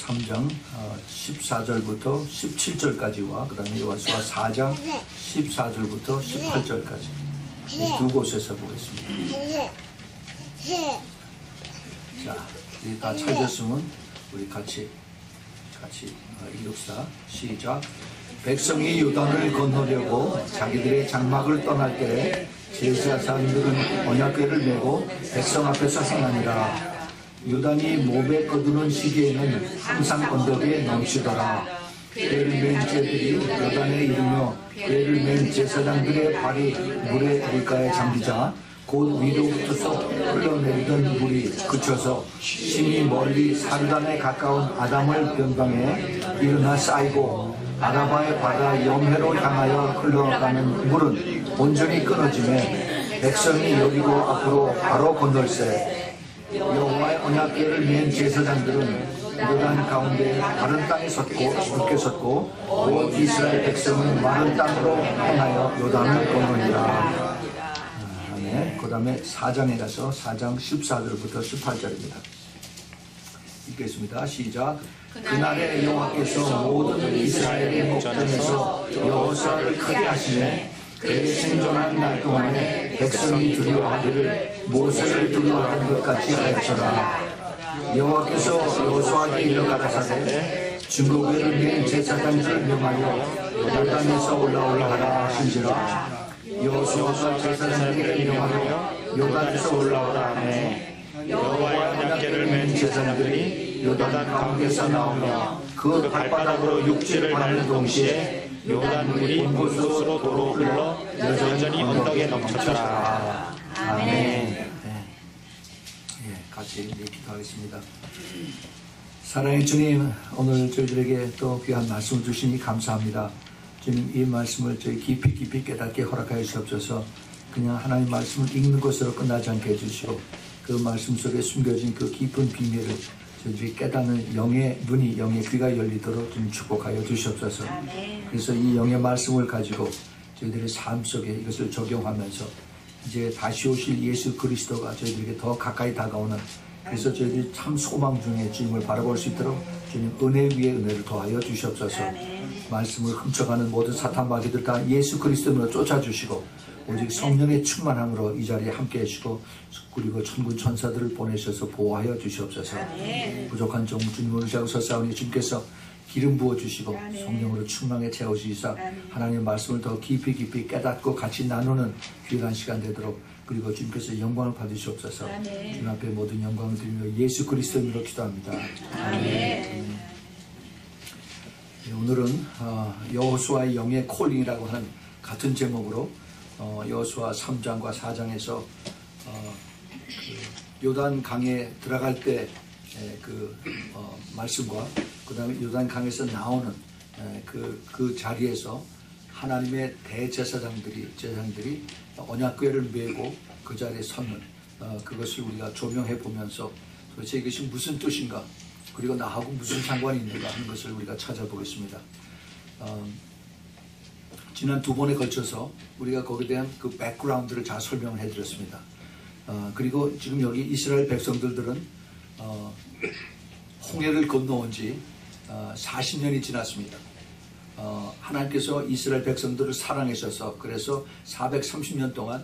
3장 14절부터 17절까지와 그 다음에 여호수아 4장 14절부터 18절까지 두 곳에서 보겠습니다. 자, 우리 다 찾았으면 우리 같이 읽읍시다. 시작. 백성이 요단을 건너려고 자기들의 장막을 떠날 때에 제사장들은 언약궤를 메고 백성 앞에서 행하니라. 요단이 몸에 거두는 시기에는 항상 언덕에 넘치더라. 궤를 맨 제들이 요단에 이르며 궤를 맨 제사장들의 발이 물의 물가에 잠기자 곧 위로부터 흘러내리던 물이 그쳐서 심히 멀리 사르단에 가까운 아담을 변방에 일어나 쌓이고 아라바의 바다 염해로 향하여 흘러가는 물은 온전히 끊어지매 백성이 여리고 앞으로 바로 건널세. 여호와의 언약궤를 맨 제사장들은 요단 가운데 마른 땅에 섰고 굳게 섰고 온 이스라엘 백성은 마른 땅으로 행하여 요단을 건너니라. 아멘. 그 다음에 4장에 가서 4장 14절부터 18절입니다. 읽겠습니다. 시작. 그날에 여호와께서 모든 이스라엘의 목전에서 여호수아를 크게 하시매 그의 생존한 날 동안에 백성이 두려워하기를 모세를 두려워하는 것 같이 하였더라. 여호와께서 여호수아에게 이르 가라사대 증거궤를 맨 제사장들을 명하여 요단에서 올라오라 하라 하신지라. 여호수아가 제사장들에게 명하여 요단에서 올라오라 하매 여호와의 언약궤를 맨 제사장들이 요단 가운데서 나오며 그 발바닥으로 육지를 밟는 동시에 요단 물이 온 곳으로 도로 흘러 여전히 언덕에 넘쳤더라. 아멘. 같이 기도하겠습니다. 사랑의 주님, 오늘 저희들에게 또 귀한 말씀을 주시니 감사합니다. 주님, 이 말씀을 저희 깊이 깨닫게 허락하여 주옵소서. 그냥 하나님의 말씀을 읽는 것으로 끝나지 않게 해주시고 그 말씀 속에 숨겨진 그 깊은 비밀을 저희들이 깨닫는 영의 눈이, 영의 귀가 열리도록 좀 축복하여 주시옵소서. 그래서 이 영의 말씀을 가지고 저희들의 삶 속에 이것을 적용하면서 이제 다시 오실 예수 그리스도가 저희들에게 더 가까이 다가오는, 그래서 저희들이 참 소망 중에 주님을 바라볼 수 있도록 주님 은혜 위에 은혜를 더하여 주시옵소서. 말씀을 훔쳐가는 모든 사탄 마귀들 다 예수 그리스도로 쫓아주시고 오직 성령의 충만함으로 이 자리에 함께 하시고 그리고 천군 천사들을 보내셔서 보호하여 주시옵소서. 부족한 종 주님을 의지하고 서사오니 주님께서 기름 부어주시고 성령으로 충만하게 채워주시사 하나님의 말씀을 더 깊이 깨닫고 같이 나누는 귀한 시간 되도록, 그리고 주님께서 영광을 받으시옵소서. 주님 앞에 모든 영광을 드리며 예수 그리스도 이름으로 기도합니다. 아멘. 오늘은 여호수아의 영의 콜링이라고 하는 같은 제목으로 여호수아 3장과 4장에서 요단 강에 들어갈 때 그 말씀과 그 다음에 요단 강에서 나오는 그 자리에서 하나님의 대제사장들이 언약궤를 메고 그 자리에 섰는 그것을 우리가 조명해 보면서 도대체 이것이 무슨 뜻인가, 그리고 나하고 무슨 상관이 있는가 하는 것을 우리가 찾아보겠습니다. 지난 두 번에 걸쳐서 우리가 거기에 대한 그 백그라운드를 잘 설명을 해드렸습니다. 그리고 지금 여기 이스라엘 백성들은 홍해를 건너온 지 40년이 지났습니다. 하나님께서 이스라엘 백성들을 사랑하셔서 그래서 430년 동안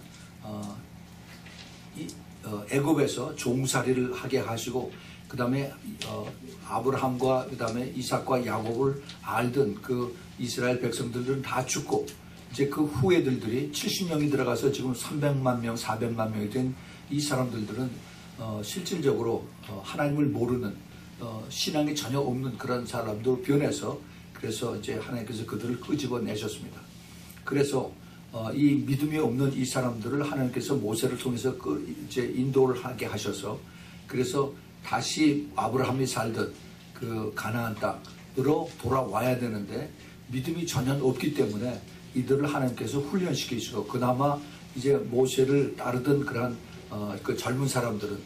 애굽에서 종살이를 하게 하시고 그 다음에 아브라함과 그 다음에 이삭과 야곱을 알던 그 이스라엘 백성들은 다 죽고 이제 그 후예들이 70명이 들어가서 지금 300만 명, 400만 명이 된 이 사람들은 실질적으로 하나님을 모르는 신앙이 전혀 없는 그런 사람들 변해서 그래서 이제 하나님께서 그들을 끄집어내셨습니다. 그래서 이 믿음이 없는 이 사람들을 하나님께서 모세를 통해서 이제 인도를 하게 하셔서 그래서 다시 아브라함이 살던 그 가나안 땅으로 돌아와야 되는데 믿음이 전혀 없기 때문에 이들을 하나님께서 훈련시키시고 그나마 이제 모세를 따르던 그러한 그 젊은 사람들은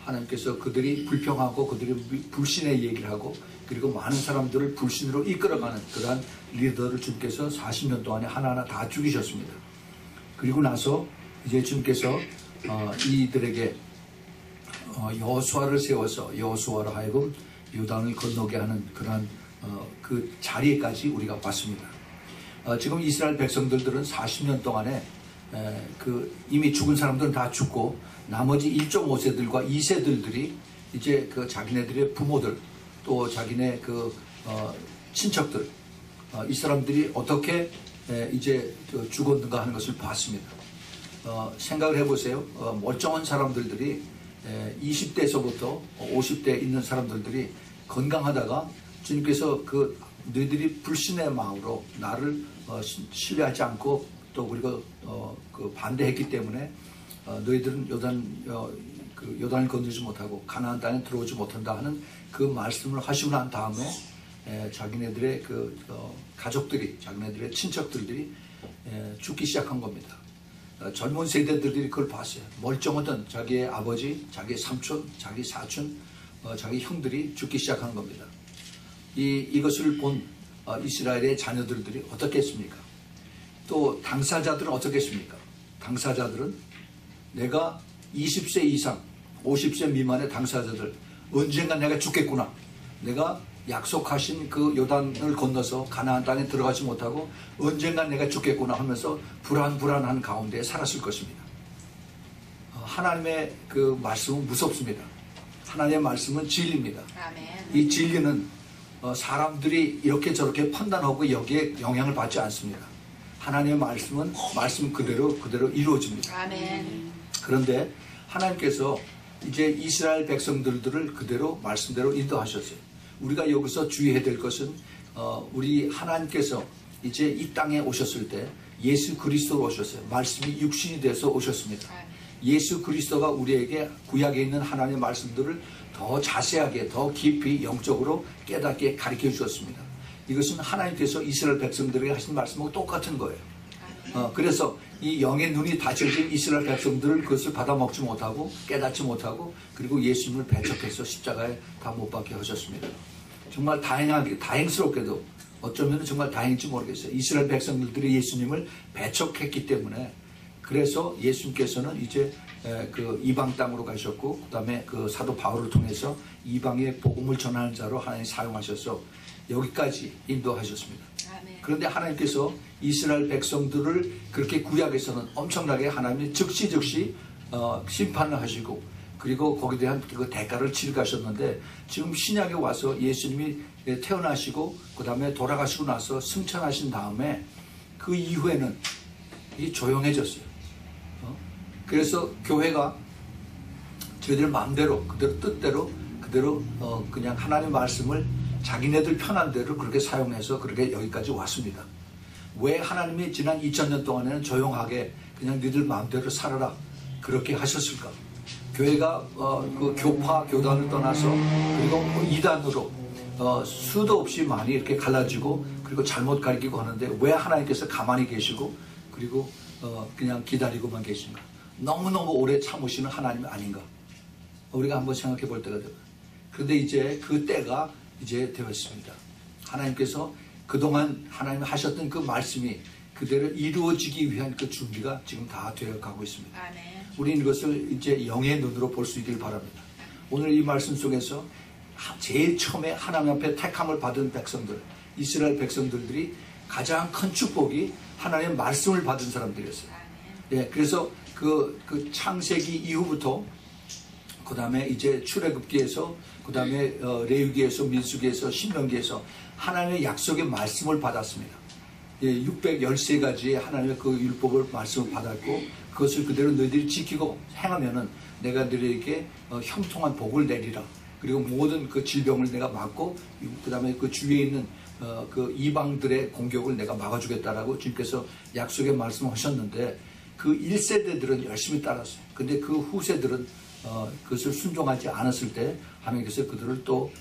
하나님께서 그들이 불평하고 그들이 불신의 얘기를 하고 그리고 많은 사람들을 불신으로 이끌어가는 그러한 리더를 주님께서 40년 동안에 하나하나 다 죽이셨습니다. 그리고 나서 이제 주님께서 이들에게 여호수아를 세워서 여호수아로 하여금 요단을 건너게 하는 그러한 그 자리에까지 우리가 왔습니다. 지금 이스라엘 백성들은 40년 동안에 이미 죽은 사람들은 다 죽고 나머지 1.5세들과 2세들이 이제 그 자기네들의 부모들 또 자기네 친척들 이 사람들이 어떻게 이제 죽었는가 하는 것을 봤습니다. 생각을 해보세요. 멀쩡한 사람들이 20대에서부터 50대에 있는 사람들이 건강하다가 주님께서 너희들이 불신의 마음으로 나를 신뢰하지 않고 또 그리고 반대했기 때문에 너희들은 요단을 건너지 못하고 가나안 땅에 들어오지 못한다 하는 그 말씀을 하시고 난 다음에 자기네들의 가족들이 자기네들의 친척들이 죽기 시작한 겁니다. 젊은 세대들이 그걸 봤어요. 멀쩡하던 자기의 아버지, 자기의 삼촌, 자기 사촌, 자기 형들이 죽기 시작하는 겁니다. 이것을 본 이스라엘의 자녀들이 어떻게 했습니까? 또 당사자들은 어떻게 했습니까? 당사자들은 내가 20세 이상, 50세 미만의 당사자들 언젠가 내가 죽겠구나. 내가 약속하신 그 요단을 건너서 가나안 땅에 들어가지 못하고 언젠가 내가 죽겠구나 하면서 불안한 가운데 살았을 것입니다. 하나님의 그 말씀은 무섭습니다. 하나님의 말씀은 진리입니다. 아멘. 이 진리는 사람들이 이렇게 저렇게 판단하고 여기에 영향을 받지 않습니다. 하나님의 말씀은 말씀 그대로 이루어집니다. 아멘. 그런데 하나님께서 이제 이스라엘 백성들을 그대로 말씀대로 인도하셨어요. 우리가 여기서 주의해야 될 것은 우리 하나님께서 이제 이 땅에 오셨을 때 예수 그리스도로 오셨어요. 말씀이 육신이 돼서 오셨습니다. 예수 그리스도가 우리에게 구약에 있는 하나님의 말씀들을 더 자세하게 더 깊이 영적으로 깨닫게 가르쳐 주셨습니다. 이것은 하나님께서 이스라엘 백성들에게 하신 말씀하고 똑같은 거예요. 그래서 이 영의 눈이 닫혀진 이스라엘 백성들을 그것을 받아먹지 못하고 깨닫지 못하고 그리고 예수님을 배척해서 십자가에 다 못 박게 하셨습니다. 정말 다행스럽게도 어쩌면 정말 다행인지 모르겠어요. 이스라엘 백성들이 예수님을 배척했기 때문에 그래서 예수님께서는 이제 그 이방 땅으로 가셨고 그 다음에 그 사도 바울을 통해서 이방의 복음을 전하는 자로 하나님 사용하셔서 여기까지 인도하셨습니다. 그런데 하나님께서 이스라엘 백성들을 그렇게 구약에서는 엄청나게 하나님이 즉시 심판을 하시고 그리고 거기에 대한 그 대가를 치르가셨는데 지금 신약에 와서 예수님이 태어나시고 그 다음에 돌아가시고 나서 승천하신 다음에 그 이후에는 이 조용해졌어요. 그래서 교회가 저희들 마음대로 그대로 뜻대로 그대로 그냥 하나님의 말씀을 자기네들 편한 대로 그렇게 사용해서 그렇게 여기까지 왔습니다. 왜 하나님이 지난 2000년 동안에는 조용하게 그냥 너희들 마음대로 살아라 그렇게 하셨을까? 교회가 그 교파 교단을 떠나서 그리고 이단으로 수도 없이 많이 이렇게 갈라지고 그리고 잘못 가르치고 하는데 왜 하나님께서 가만히 계시고 그리고 그냥 기다리고만 계신가? 너무너무 오래 참으시는 하나님 아닌가? 우리가 한번 생각해 볼 때가 돼요. 그런데 이제 그 때가 이제 되었습니다. 하나님께서 그동안 하나님 하셨던 그 말씀이 그대로 이루어지기 위한 그 준비가 지금 다 되어 가고 있습니다. 아멘. 우리는 이것을 이제 영의 눈으로 볼 수 있길 바랍니다. 오늘 이 말씀 속에서 제일 처음에 하나님 앞에 택함을 받은 백성들, 이스라엘 백성들이 가장 큰 축복이 하나님의 말씀을 받은 사람들이었어요. 예, 그래서 그 창세기 이후부터 그 다음에 이제 출애굽기에서 그 다음에 레위기에서 민수기에서 신명기에서 하나님의 약속의 말씀을 받았습니다. 예, 613가지의 하나님의 그 율법을 말씀을 받았고 그것을 그대로 너희들이 지키고 행하면은 내가 너희에게 형통한 복을 내리라. 그리고 모든 그 질병을 내가 막고 그 다음에 그 주위에 있는 그 이방들의 공격을 내가 막아주겠다라고 주님께서 약속의 말씀을 하셨는데 그 1세대들은 열심히 따랐어요. 근데 그 후세들은 그것을 순종하지 않았을 때 하나님께서 그들을 또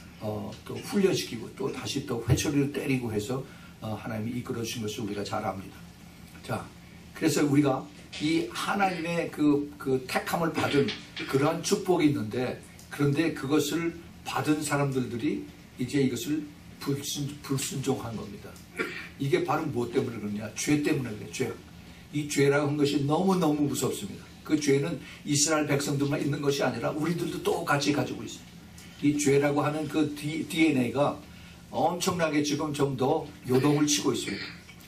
훈련시키고 또 다시 또 회초리를 때리고 해서 하나님이 이끌어 주신 것을 우리가 잘 압니다. 자, 그래서 우리가 이 하나님의 그 택함을 받은 그러한 축복이 있는데 그런데 그것을 받은 사람들이 이제 이것을 불순종한 겁니다. 이게 바로 무엇 때문에 그러냐? 죄 때문에 그래요. 죄. 이 죄라고 하는 것이 너무너무 무섭습니다. 그 죄는 이스라엘 백성들만 있는 것이 아니라 우리들도 똑같이 가지고 있어요. 이 죄라고 하는 그 DNA가 엄청나게 지금 좀 더 요동을 치고 있습니다.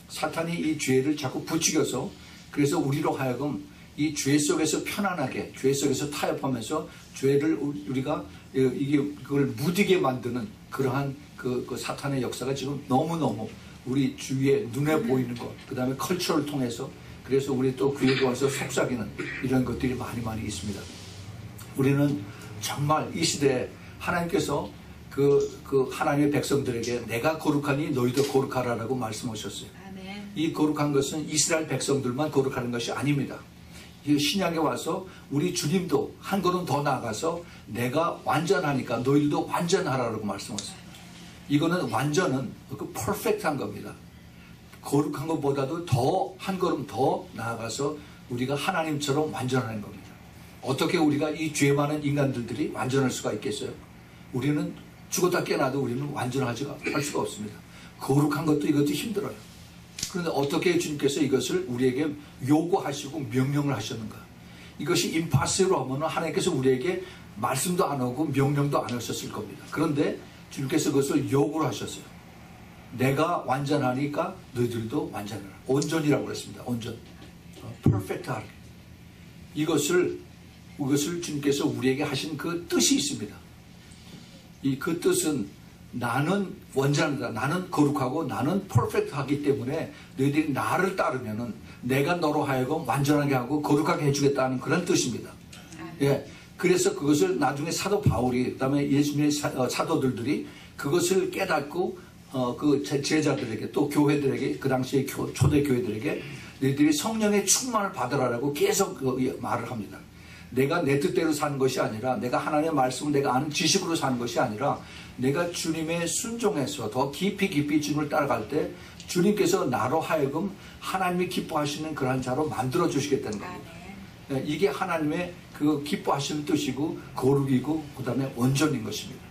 사탄이 이 죄를 자꾸 부추겨서 그래서 우리로 하여금 이 죄 속에서 편안하게 죄 속에서 타협하면서 죄를 우리가 그걸 무디게 만드는 그러한 그 사탄의 역사가 지금 너무너무 우리 주위에 눈에 보이는 것, 그 다음에 컬처를 통해서 그래서 우리 또 교회에 와서 속삭이는 이런 것들이 많이 있습니다. 우리는 정말 이 시대에 하나님께서 그 하나님의 백성들에게 내가 거룩하니 너희도 거룩하라라고 말씀하셨어요. 아멘. 이 거룩한 것은 이스라엘 백성들만 거룩하는 것이 아닙니다. 이 신약에 와서 우리 주님도 한 걸음 더 나아가서 내가 완전하니까 너희들도 완전하라고 말씀하셨어요. 이거는 완전은 그 퍼펙트한 겁니다. 거룩한 것보다도 더 한 걸음 더 나아가서 우리가 하나님처럼 완전하는 겁니다. 어떻게 우리가 이 죄 많은 인간들이 완전할 수가 있겠어요? 우리는 죽었다 깨어나도 우리는 완전할 수가 없습니다. 거룩한 것도 이것도 힘들어요. 그런데 어떻게 주님께서 이것을 우리에게 요구하시고 명령을 하셨는가? 이것이 임파서블로 하면 하나님께서 우리에게 말씀도 안 하고 명령도 안 하셨을 겁니다. 그런데 주님께서 그것을 요구를 하셨어요. 내가 완전하니까 너희들도 완전하라. 온전이라고 그랬습니다. 온전. 퍼펙트하라. 이것을 주님께서 우리에게 하신 그 뜻이 있습니다. 그 뜻은 나는 완전하다. 나는 거룩하고 나는 퍼펙트하기 때문에 너희들이 나를 따르면은 내가 너로 하여금 완전하게 하고 거룩하게 해주겠다는 그런 뜻입니다. 예. 그래서 그것을 나중에 사도 바울이 그다음에 예수님의 사도들이 그것을 깨닫고 그 제자들에게 또 교회들에게 그 당시에 초대 교회들에게 너희들이 성령의 충만을 받으라라고 계속 말을 합니다. 내가 내 뜻대로 사는 것이 아니라 내가 하나님의 말씀을 내가 아는 지식으로 사는 것이 아니라 내가 주님의 순종해서 더 깊이 주님을 따라갈 때 주님께서 나로 하여금 하나님이 기뻐하시는 그러한 자로 만들어 주시겠다는 겁니다. 이게 하나님의 그 기뻐하시는 뜻이고 거룩이고 그 다음에 온전인 것입니다.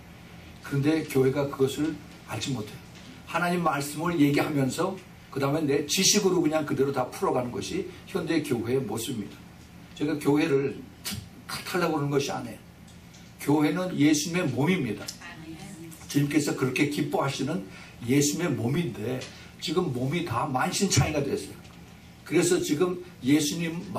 그런데 교회가 그것을 알지 못해요. 하나님 말씀을 얘기하면서 그 다음에 내 지식으로 그냥 그대로 다 풀어가는 것이 현대 교회의 모습입니다. 제가 교회를 탓하려고 하는 것이 아니에요. 교회는 예수님의 몸입니다. 주님께서 그렇게 기뻐하시는 예수님의 몸인데 지금 몸이 다 만신창이가 됐어요. 그래서 지금 예수님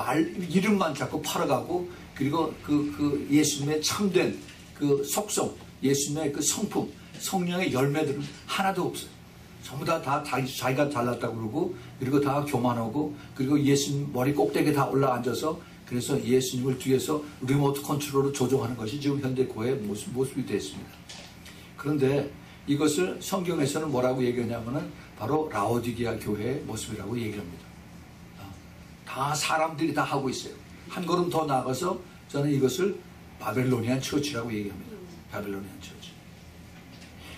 이름만 자꾸 팔아가고 그리고 그 예수님의 참된 그 속성, 예수님의 그 성품, 성령의 열매들은 하나도 없어요. 전부 다 자기가 잘났다고 그러고 그리고 다 교만하고 그리고 예수님 머리 꼭대기에 다 올라앉아서 그래서 예수님을 뒤에서 리모트 컨트롤로 조종하는 것이 지금 현대 교회의 모습이 됐습니다. 그런데 이것을 성경에서는 뭐라고 얘기하냐면은 바로 라오디게아 교회의 모습이라고 얘기합니다. 다 사람들이 다 하고 있어요. 한 걸음 더 나아가서 저는 이것을 바벨로니안 처치라고 얘기합니다. 바벨로니안 처치.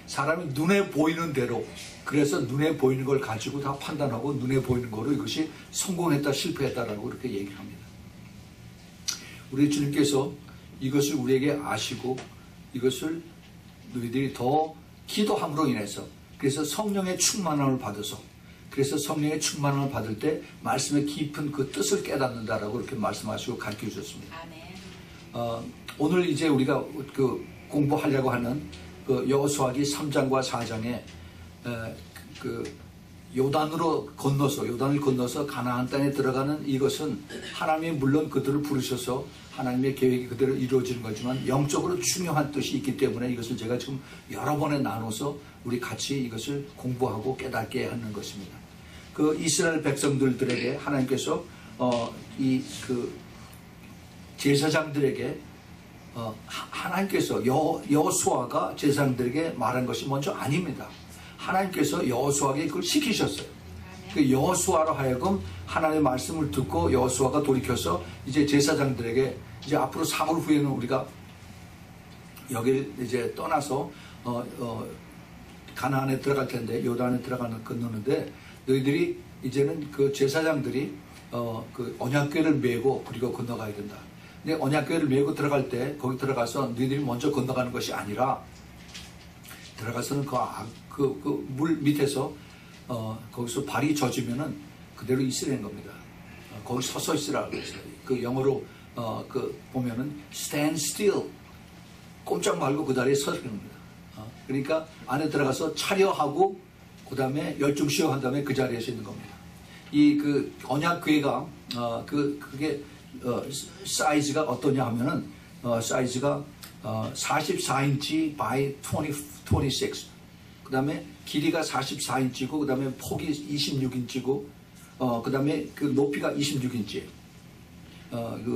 사람이 눈에 보이는 대로 그래서 눈에 보이는 걸 가지고 다 판단하고 눈에 보이는 거로 이것이 성공했다 실패했다라고 그렇게 얘기를 합니다. 우리 주님께서 이것을 우리에게 아시고 이것을 너희들이 더 기도함으로 인해서 그래서 성령의 충만함을 받아서 그래서 성령의 충만함을 받을 때 말씀의 깊은 그 뜻을 깨닫는다라고 그렇게 말씀하시고 가르쳐 주셨습니다. 오늘 이제 우리가 그 공부하려고 하는 그 여호수아기 3장과 4장에 그 요단을 건너서 가나안 땅에 들어가는 이것은 하나님이 물론 그들을 부르셔서 하나님의 계획이 그대로 이루어지는 거지만 영적으로 중요한 뜻이 있기 때문에 이것을 제가 지금 여러 번에 나눠서 우리 같이 이것을 공부하고 깨닫게 하는 것입니다. 그 이스라엘 백성들에게 하나님께서 그 제사장들에게 하나님께서 여호수아가 제사장들에게 말한 것이 먼저 아닙니다. 하나님께서 여호수아에게 그걸 시키셨어요. 그 여호수아로 하여금 하나님의 말씀을 듣고 여호수아가 돌이켜서 이제 제사장들에게 이제 앞으로 사흘 후에는 우리가 여기를 이제 떠나서 가나안에 들어갈 텐데 요단에 건너는데 너희들이 이제는 그 제사장들이 그 언약궤를 메고 그리고 건너가야 된다. 근데 언약궤를 메고 들어갈 때 거기 들어가서 너희들이 먼저 건너가는 것이 아니라 들어가서는 그 물 밑에서 거기서 발이 젖으면은 그대로 있으라는 겁니다. 거기 서서 있으라고 했어요. 그 영어로 그 보면은 stand still, 꼼짝 말고 그 자리에 서는 겁니다. 그러니까 안에 들어가서 차려하고 그 다음에 열중시어 한 다음에 그 자리에서 있는 겁니다. 이 그 언약궤가 그게 사이즈가 어떠냐 하면은 사이즈가 44인치 by 26. 그 다음에 길이가 44인치고 그 다음에 폭이 26인치고 그 다음에 그 높이가 26인치예요.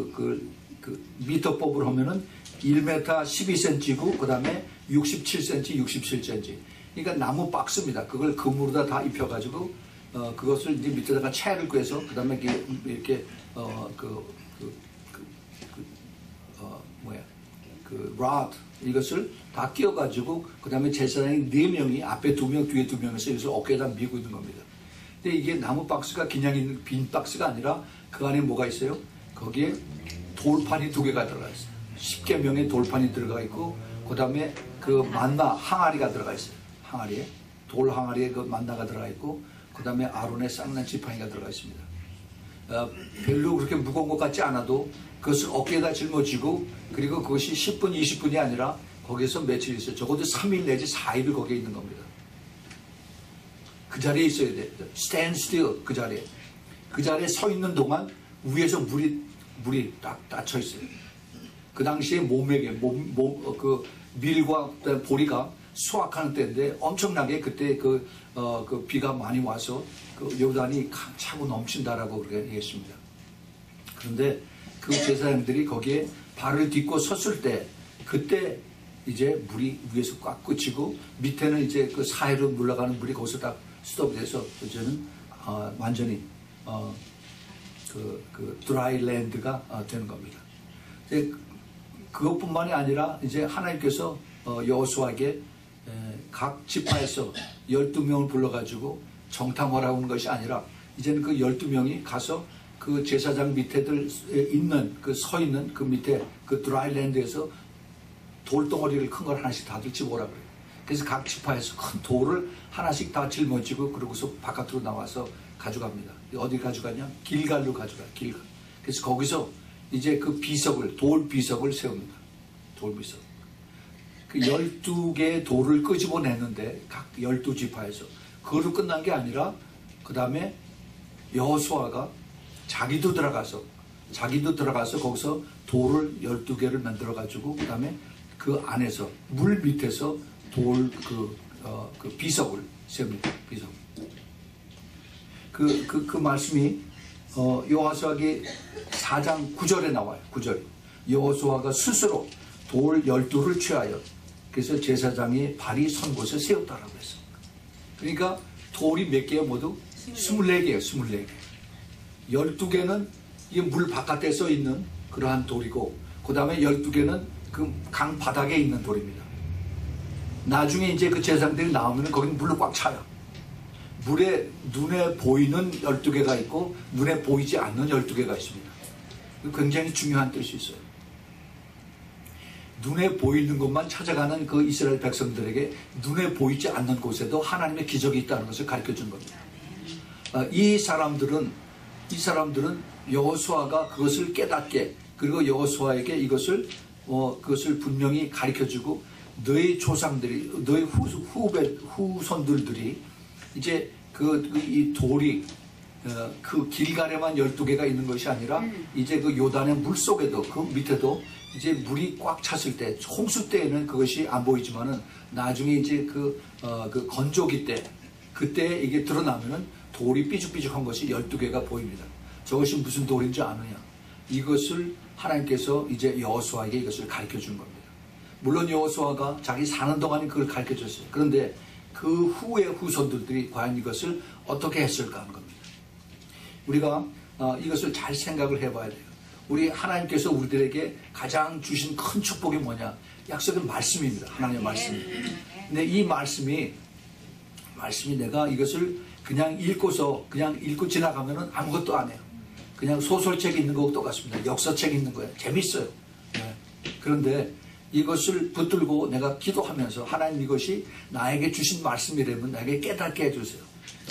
그 미터법으로 하면은 1m 12cm고 그 다음에 67cm, 67cm. 그러니까 나무 박스입니다. 그걸 금으로다 다 입혀가지고 그것을 이제 밑에다가 채를 꿰서 그 다음에 이렇게 rod 이것을 다 끼워가지고 그 다음에 제사장이 4명이 앞에 2명, 뒤에 2명에서 이것을 어깨에다 미고 있는 겁니다. 근데 이게 나무 박스가 그냥 있는 빈 박스가 아니라 그 안에 뭐가 있어요? 거기에 돌판이 2개가 들어가 있어요. 10개명의 돌판이 들어가 있고 그 다음에 그 만나 항아리가 들어가 있어요. 항아리에 돌 항아리에 그 만나가 들어가 있고 그 다음에 아론의 쌍난 지팡이가 들어가 있습니다. 별로 그렇게 무거운 것 같지 않아도 그것을 어깨에다 짊어지고 그리고 그것이 10분, 20분이 아니라 거기서 며칠 있어요. 적어도 3일 내지 4일을 거기에 있는 겁니다. 그 자리에 있어야 돼요. Stand still 그 자리에. 그 자리에 서 있는 동안 위에서 물이 딱 닫혀 있어요. 그 당시에 몸에게 그 밀과 보리가 수확하는 때인데 엄청나게 그때 그 비가 많이 와서 그 요단이 차고 넘친다라고 그렇게 얘기했습니다. 그런데 그 제사장들이 거기에 발을 딛고 섰을 때 그때 이제 물이 위에서 꽉 꽂히고 밑에는 이제 그 사이로 물러가는 물이 거기서 딱 스톱돼서 이제는 완전히 그 드라이랜드가 되는 겁니다. 그것뿐만이 아니라 이제 하나님께서 여호수아에게 각 지파에서 12명을 불러가지고 정탐하라고 하는 것이 아니라 이제는 그 12명이 가서 그 제사장 밑에들 있는 그 서 있는 그 밑에 그 드라이랜드에서 돌덩어리를 큰 걸 하나씩 다들 집어오라 그래요. 그래서 각 지파에서 큰 돌을 하나씩 다 짊어지고 그러고서 바깥으로 나와서 가져갑니다. 어디 가져가냐? 길갈로 가져가요. 길갈. 그래서 거기서 이제 그 비석을 돌 비석을 세웁니다. 돌 비석. 그 12개의 돌을 끄집어내는데 각 12지파에서 그걸로 끝난 게 아니라 그 다음에 여호수아가 자기도 들어가서 거기서 돌을 12개를 만들어 가지고 그 다음에 그 안에서 물 밑에서 돌 그 비석을 세웁니다. 비석. 그 말씀이 여호수아기 4장 9절에 나와요. 9절. 여호수아가 스스로 돌 12를 취하여 그래서 제사장이 발이 선 곳에 세웠다라고 했어. 그러니까 돌이 몇 개예요? 모두 24개예요. 24개. 12개는 이 물 바깥에 서 있는 그러한 돌이고 그 다음에 12개는 그 강 바닥에 있는 돌입니다. 나중에 이제 그 제사장들이 나오면 거기는 물로 꽉 차요. 물에 눈에 보이는 12개가 있고 눈에 보이지 않는 12개가 있습니다. 굉장히 중요한 뜻이 있어요. 눈에 보이는 것만 찾아가는 그 이스라엘 백성들에게 눈에 보이지 않는 곳에도 하나님의 기적이 있다는 것을 가르쳐 준 겁니다. 이 사람들은 여호수아가 그것을 깨닫게 그리고 여호수아에게 그것을 분명히 가르쳐 주고 너희 조상들이 너희 후손들이 이제 이 돌이 그 길갈에만 12개가 있는 것이 아니라 이제 그 요단의 물 속에도 그 밑에도 이제 물이 꽉 찼을 때 홍수 때에는 그것이 안 보이지만은 나중에 이제 그 건조기 때 그때 이게 드러나면은 돌이 삐죽삐죽한 것이 12개가 보입니다. 저것이 무슨 돌인지 아느냐? 이것을 하나님께서 이제 여호수아에게 이것을 가르쳐 준 겁니다. 물론 여호수아가 자기 사는 동안에 그걸 가르쳐 줬어요. 그런데 그 후의 후손들이 과연 이것을 어떻게 했을까 하는 겁니다. 우리가 이것을 잘 생각을 해봐야 돼요. 우리 하나님께서 우리들에게 가장 주신 큰 축복이 뭐냐? 약속의 말씀입니다. 하나님의 말씀. 근데 이 말씀이 내가 이것을 그냥 읽고 지나가면은 아무것도 안 해요. 그냥 소설책 읽는 거하고 똑같습니다. 역사책 읽는 거예요. 재밌어요. 네. 그런데 이것을 붙들고 내가 기도하면서 하나님 이것이 나에게 주신 말씀이라면 나에게 깨닫게 해주세요.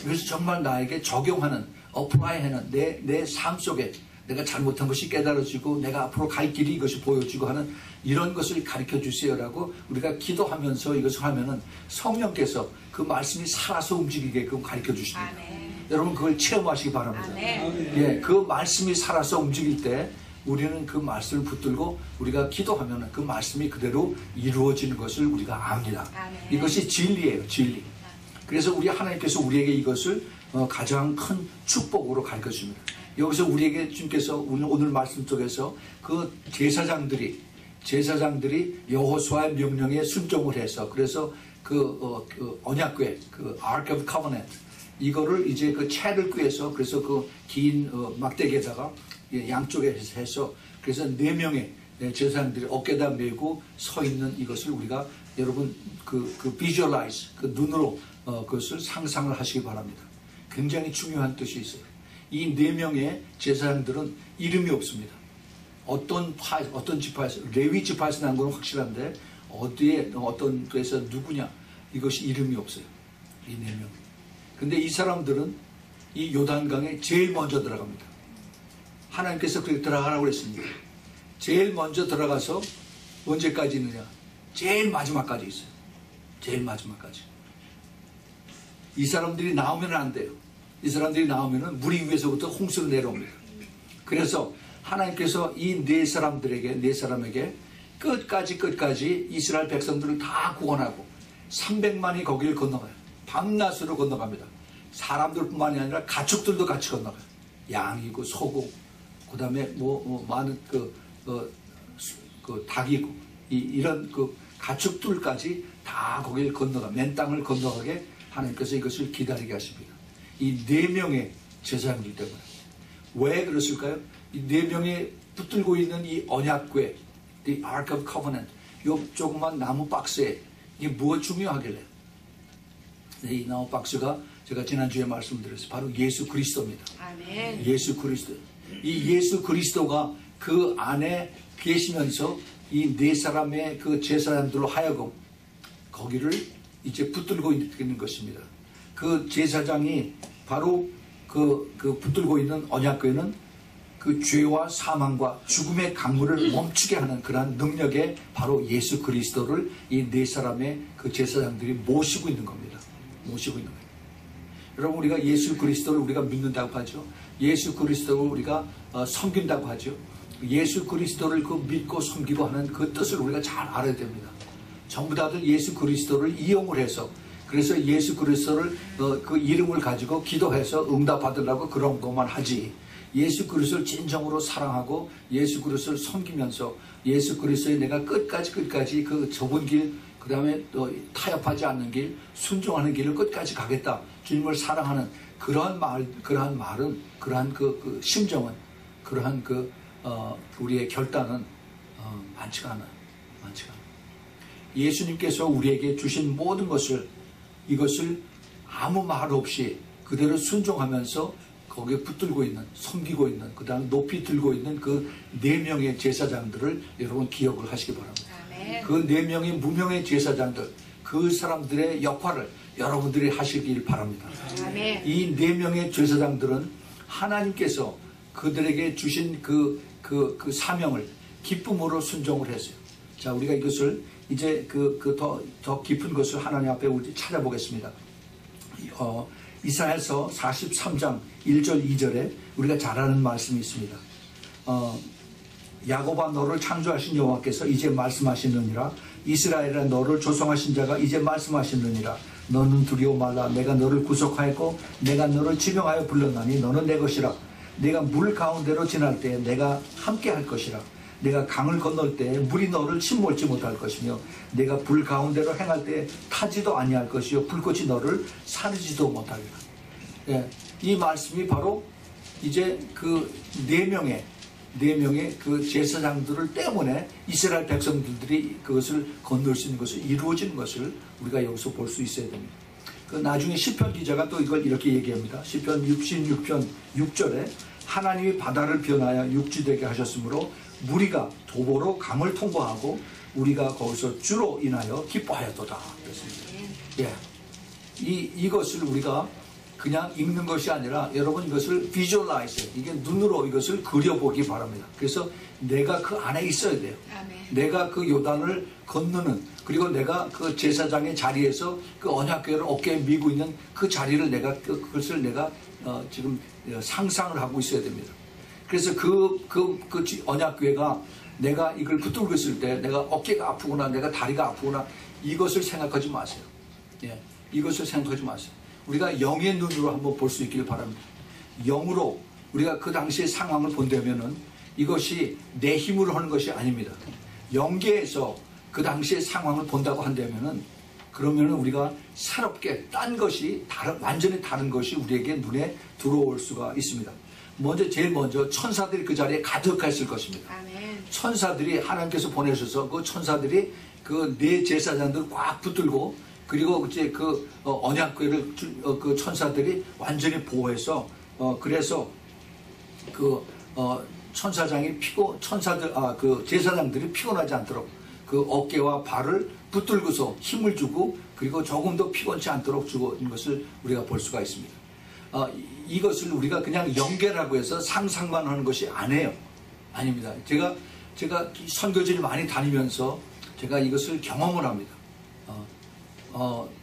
그래서 정말 나에게 적용하는, 어플라이하는 내 삶 속에 내가 잘못한 것이 깨달아지고 내가 앞으로 갈 길이 이것이 보여지고 하는 이런 것을 가르쳐 주세요라고 우리가 기도하면서 이것을 하면은 성령께서 그 말씀이 살아서 움직이게끔 가르쳐 주십니다. 아멘. 여러분 그걸 체험하시기 바랍니다. 아멘. 예, 그 말씀이 살아서 움직일 때 우리는 그 말씀을 붙들고 우리가 기도하면 그 말씀이 그대로 이루어지는 것을 우리가 압니다. 아멘. 이것이 진리예요, 진리. 그래서 우리 하나님께서 우리에게 이것을 가장 큰 축복으로 가르쳐 줍니다. 여기서 우리에게 주님께서 오늘 말씀 속에서 그 제사장들이 여호수아의 명령에 순종을 해서 그래서 그 언약궤, 그 Ark of Covenant 이거를 이제 그 채를 꿰서 그래서 그 긴 막대기에다가 양쪽에 해서 그래서 4명의 제사장들이 어깨에다 메고 서 있는 이것을 우리가 여러분 그 visualize 그 눈으로 그것을 상상을 하시기 바랍니다. 굉장히 중요한 뜻이 있어요. 이 4명의 제사장들은 이름이 없습니다. 어떤 지파에서 레위 지파에서 난 건 확실한데 어디에 어떤 데서 누구냐 이것이 이름이 없어요. 이 4명. 근데 이 사람들은 이 요단강에 제일 먼저 들어갑니다. 하나님께서 그렇게 들어가라고 그랬습니다. 제일 먼저 들어가서 언제까지 있느냐? 제일 마지막까지 있어요. 제일 마지막까지. 이 사람들이 나오면 안 돼요. 이 사람들이 나오면 물이 위에서부터 홍수로 내려옵니다. 그래서 하나님께서 이 4사람에게 끝까지 이스라엘 백성들을 다 구원하고 300만이 거기를 건너가요. 밤낮으로 건너갑니다. 사람들뿐만이 아니라 가축들도 같이 건너가요. 양이고 소고 그 다음에 많은 닭이고 이런 그 가축들까지 다 거기를 맨 땅을 건너가게 하나님께서 이것을 기다리게 하십니다. 이 4명의 제사장들 때문에. 왜 그랬을까요? 이 4명이 붙들고 있는 이 언약궤, The Ark of Covenant, 이 조그만 나무 박스에 이게 무엇 중요하길래? 이 나무 박스가 제가 지난주에 말씀드렸어요. 바로 예수 그리스도입니다. 아멘. 예수 그리스도. 이 예수 그리스도가 그 안에 계시면서 이 4사람의 그 제사장들로 하여금 거기를 이제 붙들고 있는 것입니다. 그 제사장이 바로 그 붙들고 있는 언약궤는 그 죄와 사망과 죽음의 강물을 멈추게 하는 그러한 능력에 바로 예수 그리스도를 이 4사람의 그 제사장들이 모시고 있는 겁니다. 모시고 있는 거예요. 여러분 우리가 예수 그리스도를 우리가 믿는다고 하죠. 예수 그리스도를 우리가 섬긴다고 하죠. 예수 그리스도를 그 믿고 섬기고 하는 그 뜻을 우리가 잘 알아야 됩니다. 전부 다들 예수 그리스도를 이용을 해서 그래서 예수 그리스도를 그 이름을 가지고 기도해서 응답 받으려고 그런 것만 하지. 예수 그리스도를 진정으로 사랑하고 예수 그리스도를 섬기면서 예수 그리스도에 내가 끝까지 그 좁은 길 그 다음에 또 타협하지 않는 길, 순종하는 길을 끝까지 가겠다. 주님을 사랑하는 그러한 말은, 그러한 그 심정은, 그러한 우리의 결단은 많지가 않아요. 많지가 않아요. 예수님께서 우리에게 주신 모든 이것을 아무 말 없이 그대로 순종하면서 거기에 붙들고 있는, 섬기고 있는, 그 다음 높이 들고 있는 그 4명의 제사장들을 여러분 기억을 하시기 바랍니다. 그 4명의 무명의 제사장들, 그 사람들의 역할을 여러분들이 하시길 바랍니다. 아멘. 이 4명의 제사장들은 하나님께서 그들에게 주신 그 사명을 기쁨으로 순종을 했어요. 자, 우리가 이것을 이제 더 깊은 것을 하나님 앞에 우리 찾아보겠습니다. 이사야서 43장 1절 2절에 우리가 잘 아는 말씀이 있습니다. 야곱아 너를 창조하신 여호와께서 이제 말씀하시느니라. 이스라엘아 너를 조성하신 자가 이제 말씀하시느니라. 너는 두려워 말라. 내가 너를 구속하였고 내가 너를 지명하여 불렀나니 너는 내 것이라. 내가 물 가운데로 지날 때 내가 함께 할 것이라. 내가 강을 건널 때 물이 너를 침몰지 못할 것이며 내가 불 가운데로 행할 때 타지도 아니할 것이요 불꽃이 너를 사르지도 못하리라. 예, 이 말씀이 바로 이제 그 4명의 그 제사장들을 때문에 이스라엘 백성들이 그것을 건널 수 있는 것을 이루어지는 것을 우리가 여기서 볼 수 있어야 됩니다. 그 나중에 시편 기자가 또 이걸 이렇게 얘기합니다. 시편 66편 6절에 하나님이 바다를 변하여 육지되게 하셨으므로 무리가 도보로 강을 통과하고 우리가 거기서 주로 인하여 기뻐하였도다. 그렇습니다. 예, 이것을 우리가 그냥 읽는 것이 아니라 여러분 이것을 visualize, 이게 눈으로 이것을 그려보기 바랍니다. 그래서 내가 그 안에 있어야 돼요. 아멘. 내가 그 요단을 건너는, 그리고 내가 그 제사장의 자리에서 그 언약궤를 어깨에 미고 있는 그 자리를 내가 그것을 내가 지금 상상을 하고 있어야 됩니다. 그래서 그 언약궤가 내가 이걸 붙들고 있을 때 내가 어깨가 아프구나, 내가 다리가 아프구나, 이것을 생각하지 마세요. 예, 이것을 생각하지 마세요. 우리가 영의 눈으로 한번 볼 수 있기를 바랍니다. 영으로 우리가 그 당시의 상황을 본다면은 이것이 내 힘으로 하는 것이 아닙니다. 영계에서 그 당시의 상황을 본다고 한다면은, 그러면은 우리가 새롭게 딴 것이 완전히 다른 것이 우리에게 눈에 들어올 수가 있습니다. 제일 먼저 천사들이 그 자리에 가득했을 것입니다. 아멘. 천사들이 하나님께서 보내셔서 그 천사들이 그 네 제사장들 꽉 붙들고, 그리고 이제 그 언약궤를 그 천사들이 완전히 보호해서 그래서 그 천사장이 그 제사장들이 피곤하지 않도록 그 어깨와 발을 붙들고서 힘을 주고, 그리고 조금 더 피곤치 않도록 주고 있는 것을 우리가 볼 수가 있습니다. 이것을 우리가 그냥 연계라고 해서 상상만 하는 것이 아닙니다. 제가 선교지를 많이 다니면서 제가 이것을 경험을 합니다.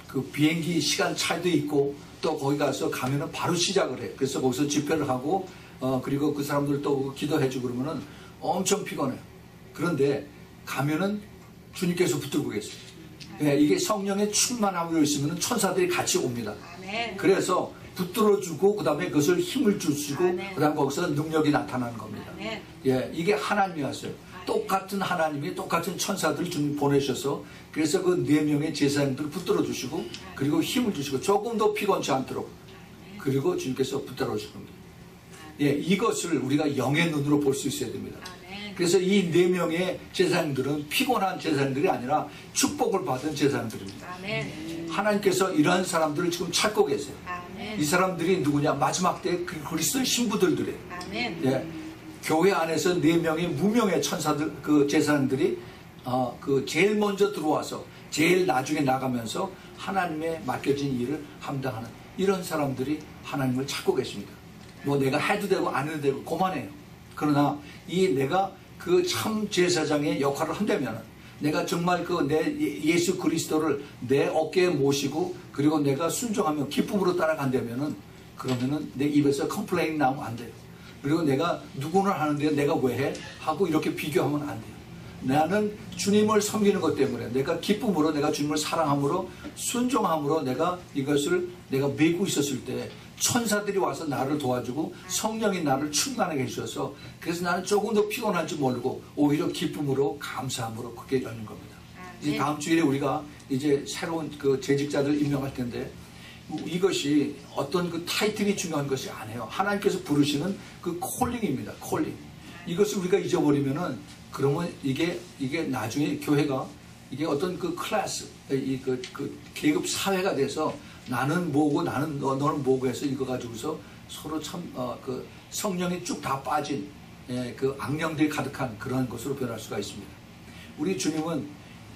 그 비행기 시간 차이도 있고, 또 거기 가면은 바로 시작을 해요. 그래서 거기서 집회를 하고, 그리고 그 사람들 또 기도해주고 그러면은 엄청 피곤해요. 그런데 가면은 주님께서 붙들고 계세요. 예, 이게 성령의 충만함으로 있으면 천사들이 같이 옵니다. 아멘. 그래서 붙들어주고, 그 다음에 그것을 힘을 주시고, 아멘. 그 다음에 거기서 능력이 나타나는 겁니다. 아멘. 예, 이게 하나님이었어요. 똑같은 하나님이 똑같은 천사들을 주님 보내셔서, 그래서 그 4명의 제사장들을 붙들어 주시고, 그리고 힘을 주시고, 조금 더 피곤치 않도록, 그리고 주님께서 붙들어 주실 겁니다. 예, 이것을 우리가 영의 눈으로 볼 수 있어야 됩니다. 아멘. 그래서 이 4명의 제사장들은 피곤한 제사장들이 아니라 축복을 받은 제사장들입니다. 아멘. 하나님께서 이러한 사람들을 지금 찾고 계세요. 아멘. 이 사람들이 누구냐? 마지막 때 그리스도의 신부들이에요. 아멘. 예, 교회 안에서 4명의 무명의 천사들, 그 제사장들이 그 제일 먼저 들어와서 제일 나중에 나가면서 하나님의 맡겨진 일을 감당하는 이런 사람들이 하나님을 찾고 계십니다. 뭐 내가 해도 되고 안 해도 되고 그만해요. 그러나 내가 그 참 제사장의 역할을 한다면, 내가 정말 내 예수 그리스도를 내 어깨에 모시고, 그리고 내가 순종하며 기쁨으로 따라간다면은, 그러면은 내 입에서 컴플레인 나오면 안 돼요. 그리고 내가 누구는 하는데 내가 왜 해? 하고 이렇게 비교하면 안 돼요. 나는 주님을 섬기는 것 때문에, 내가 기쁨으로, 내가 주님을 사랑함으로, 순종함으로 내가 이것을 내가 메고 있었을 때 천사들이 와서 나를 도와주고 성령이 나를 충만하게 해주셔서, 그래서 나는 조금 더 피곤한지 모르고 오히려 기쁨으로, 감사함으로 그게 열린 겁니다. 이제 다음 주일에 우리가 이제 새로운 그 재직자들 임명할 텐데, 이것이 어떤 그 타이틀이 중요한 것이 아니에요. 하나님께서 부르시는 그 콜링입니다. 콜링. 이것을 우리가 잊어버리면은, 그러면 이게 나중에 교회가 이게 어떤 그 클래스, 그 계급 사회가 돼서 나는 뭐고 너는 뭐고 해서 이거 가지고서 서로 그 성령이 쭉 다 빠진, 그 악령들이 가득한 그런 것으로 변할 수가 있습니다. 우리 주님은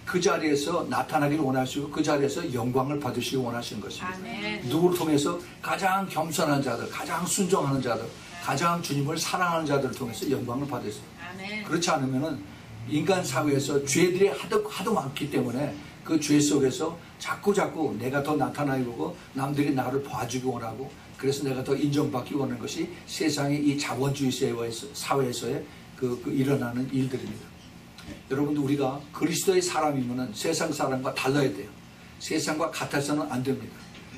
그 자리에서 나타나기를 원하시고, 그 자리에서 영광을 받으시기 원하시는 것입니다. 아멘. 누구를 통해서? 가장 겸손한 자들, 가장 순종하는 자들, 가장 주님을 사랑하는 자들을 통해서 영광을 받으세요. 아멘. 그렇지 않으면은 인간 사회에서 죄들이 하도 많기 때문에 그 죄 속에서 자꾸 자꾸 내가 더 나타나려고 남들이 나를 봐주기 원하고, 그래서 내가 더 인정받기 원하는 것이 세상의 이 자본주의 사회에서의 그 일어나는 일들입니다. 여러분들, 우리가 그리스도의 사람이면은 세상 사람과 달라야 돼요. 세상과 같아서는 안 됩니다.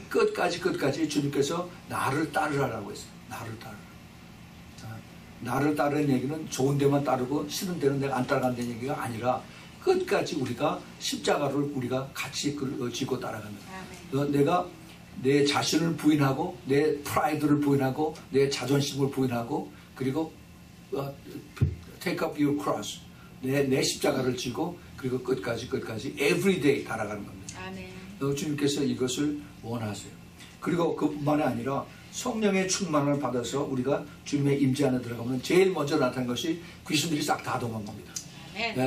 끝까지 주님께서 나를 따르라고 했어요. 나를 따르라. 나를 따르는 얘기는 좋은 데만 따르고 싫은 데는 내가 안 따라간다는 얘기가 아니라, 끝까지 우리가 십자가를 우리가 같이 지고 따라갑니다. 내가 내 자신을 부인하고, 내 프라이드를 부인하고, 내 자존심을 부인하고, 그리고 take up your cross, 내 십자가를 지고, 그리고 끝까지 everyday 따라가는 겁니다. 아멘. 주님께서 이것을 원하세요. 그리고 그뿐만이 아니라 성령의 충만을 받아서 우리가 주님의 임재 안에 들어가면 제일 먼저 나타난 것이 귀신들이 싹 다 도망갑니다.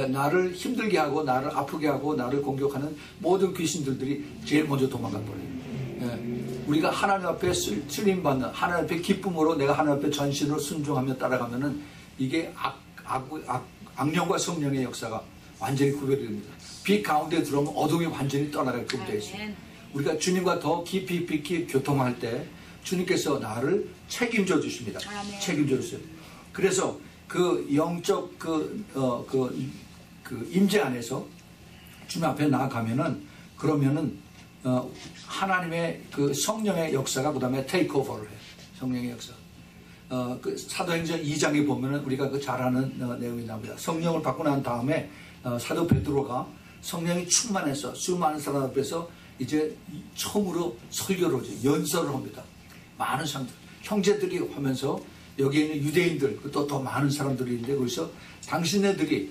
나를 힘들게 하고, 나를 아프게 하고, 나를 공격하는 모든 귀신들이 제일 먼저 도망가 버려요. 우리가 하나님 앞에 쓰림받는, 하나님 앞에 기쁨으로 내가 하나님 앞에 전신으로 순종하며 따라가면은 이게 악령과 성령의 역사가 완전히 구별이 됩니다. 빛 가운데 들어오면 어둠이 완전히 떠나가게끔 되어 있습니다. 우리가 주님과 더 깊이 교통할 때 주님께서 나를 책임져 주십니다. 책임져 주세요. 그래서 그 영적 임재 안에서 주님 앞에 나아가면은 그러면은 하나님의 그 성령의 역사가 그 다음에 테이크오버를 해요. 성령의 역사. 그 사도행전 2장에 보면은 우리가 그 잘 아는 내용이 나옵니다. 성령을 받고 난 다음에 사도 베드로가 성령이 충만해서 수많은 사람 앞에서 이제 처음으로 설교를 하죠. 연설을 합니다. 많은 사람들, 형제들이 하면서 여기에 있는 유대인들, 또 더 많은 사람들이 있는데 거기서 당신네들이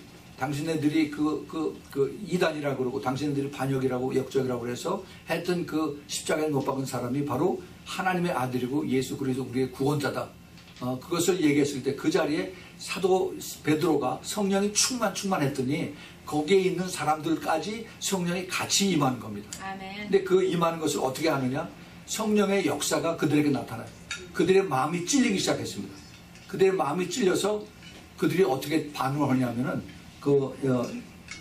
그 이단이라고 그러고 당신네들이 반역이라고 역적이라고 해서 했던 그 십자가에 못 박은 사람이 바로 하나님의 아들이고 예수 그리스도 우리의 구원자다. 그것을 얘기했을 때 그 자리에 사도 베드로가 성령이 충만했더니 거기에 있는 사람들까지 성령이 같이 임하는 겁니다. 아멘. 근데 그 임하는 것을 어떻게 하느냐? 성령의 역사가 그들에게 나타나요. 그들의 마음이 찔리기 시작했습니다. 그들의 마음이 찔려서 그들이 어떻게 반응을 하냐면은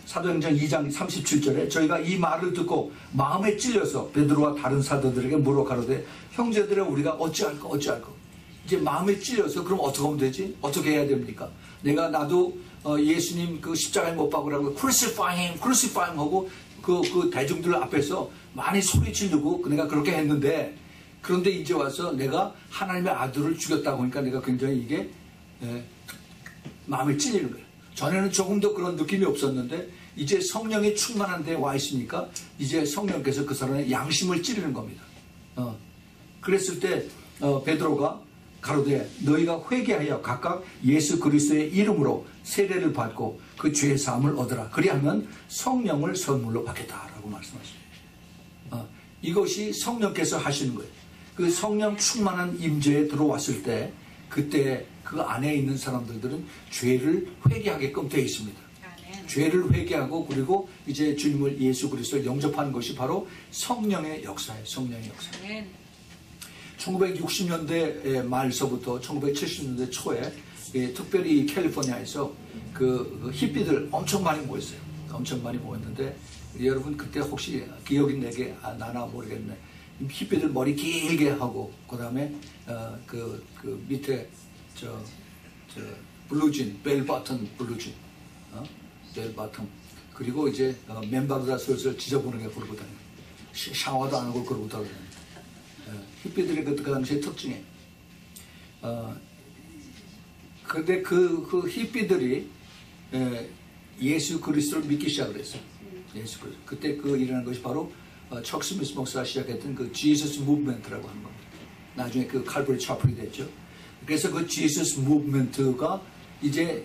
사도행전 2장 37절에 저희가 이 말을 듣고 마음에 찔려서 베드로와 다른 사도들에게 물어 가로되 형제들아 우리가 어찌할까 이제 마음에 찔려서 그럼 어떻게 하면 되지? 어떻게 해야 됩니까? 나도 예수님 그 십자가에 못 박으라고 crucify him 하고 그 대중들 앞에서 많이 소리 지르고 내가 그렇게 했는데 그런데 이제 와서 내가 하나님의 아들을 죽였다고 하니까 내가 굉장히 이게 마음에 찔리는 거예요. 전에는 조금도 그런 느낌이 없었는데 이제 성령이 충만한 데 와 있으니까 이제 성령께서 그 사람의 양심을 찌르는 겁니다. 그랬을 때 베드로가 가로되 너희가 회개하여 각각 예수 그리스도의 이름으로 세례를 받고 그 죄 사함을 얻으라. 그리하면 성령을 선물로 받겠다라고 말씀하십니다. 이것이 성령께서 하시는 거예요. 그 성령 충만한 임재에 들어왔을 때 그때 그 안에 있는 사람들은 죄를 회개하게끔 되어 있습니다. 죄를 회개하고 그리고 이제 주님을 예수 그리스도를 영접하는 것이 바로 성령의 역사예요. 성령의 역사. 1960년대 말서부터 1970년대 초에 특별히 캘리포니아에서 그 히피들 엄청 많이 모였어요. 엄청 많이 모였는데 여러분 그때 혹시 기억이 나나 모르겠네. 히피들 머리 길게 하고 그 다음에 그 밑에 블루진 벨버튼 블루진 벨버튼 그리고 이제 맨발로 슬슬 지저분하게 부르고 다녀요. 샤워도 안 하고 그러고 다녀요. 히피들의 그 당시의 특징이에요. 근데 그 히피들이 예수 그리스도를 믿기 시작을 했어요. 예수 그리스도. 그때 일어난 것이 바로 척 스미스 목사가 시작했던 그 지저스 무브먼트라고 하는 겁니다. 나중에 그 칼버리 차플이 됐죠. 그래서 그 지저스 무브먼트가 이제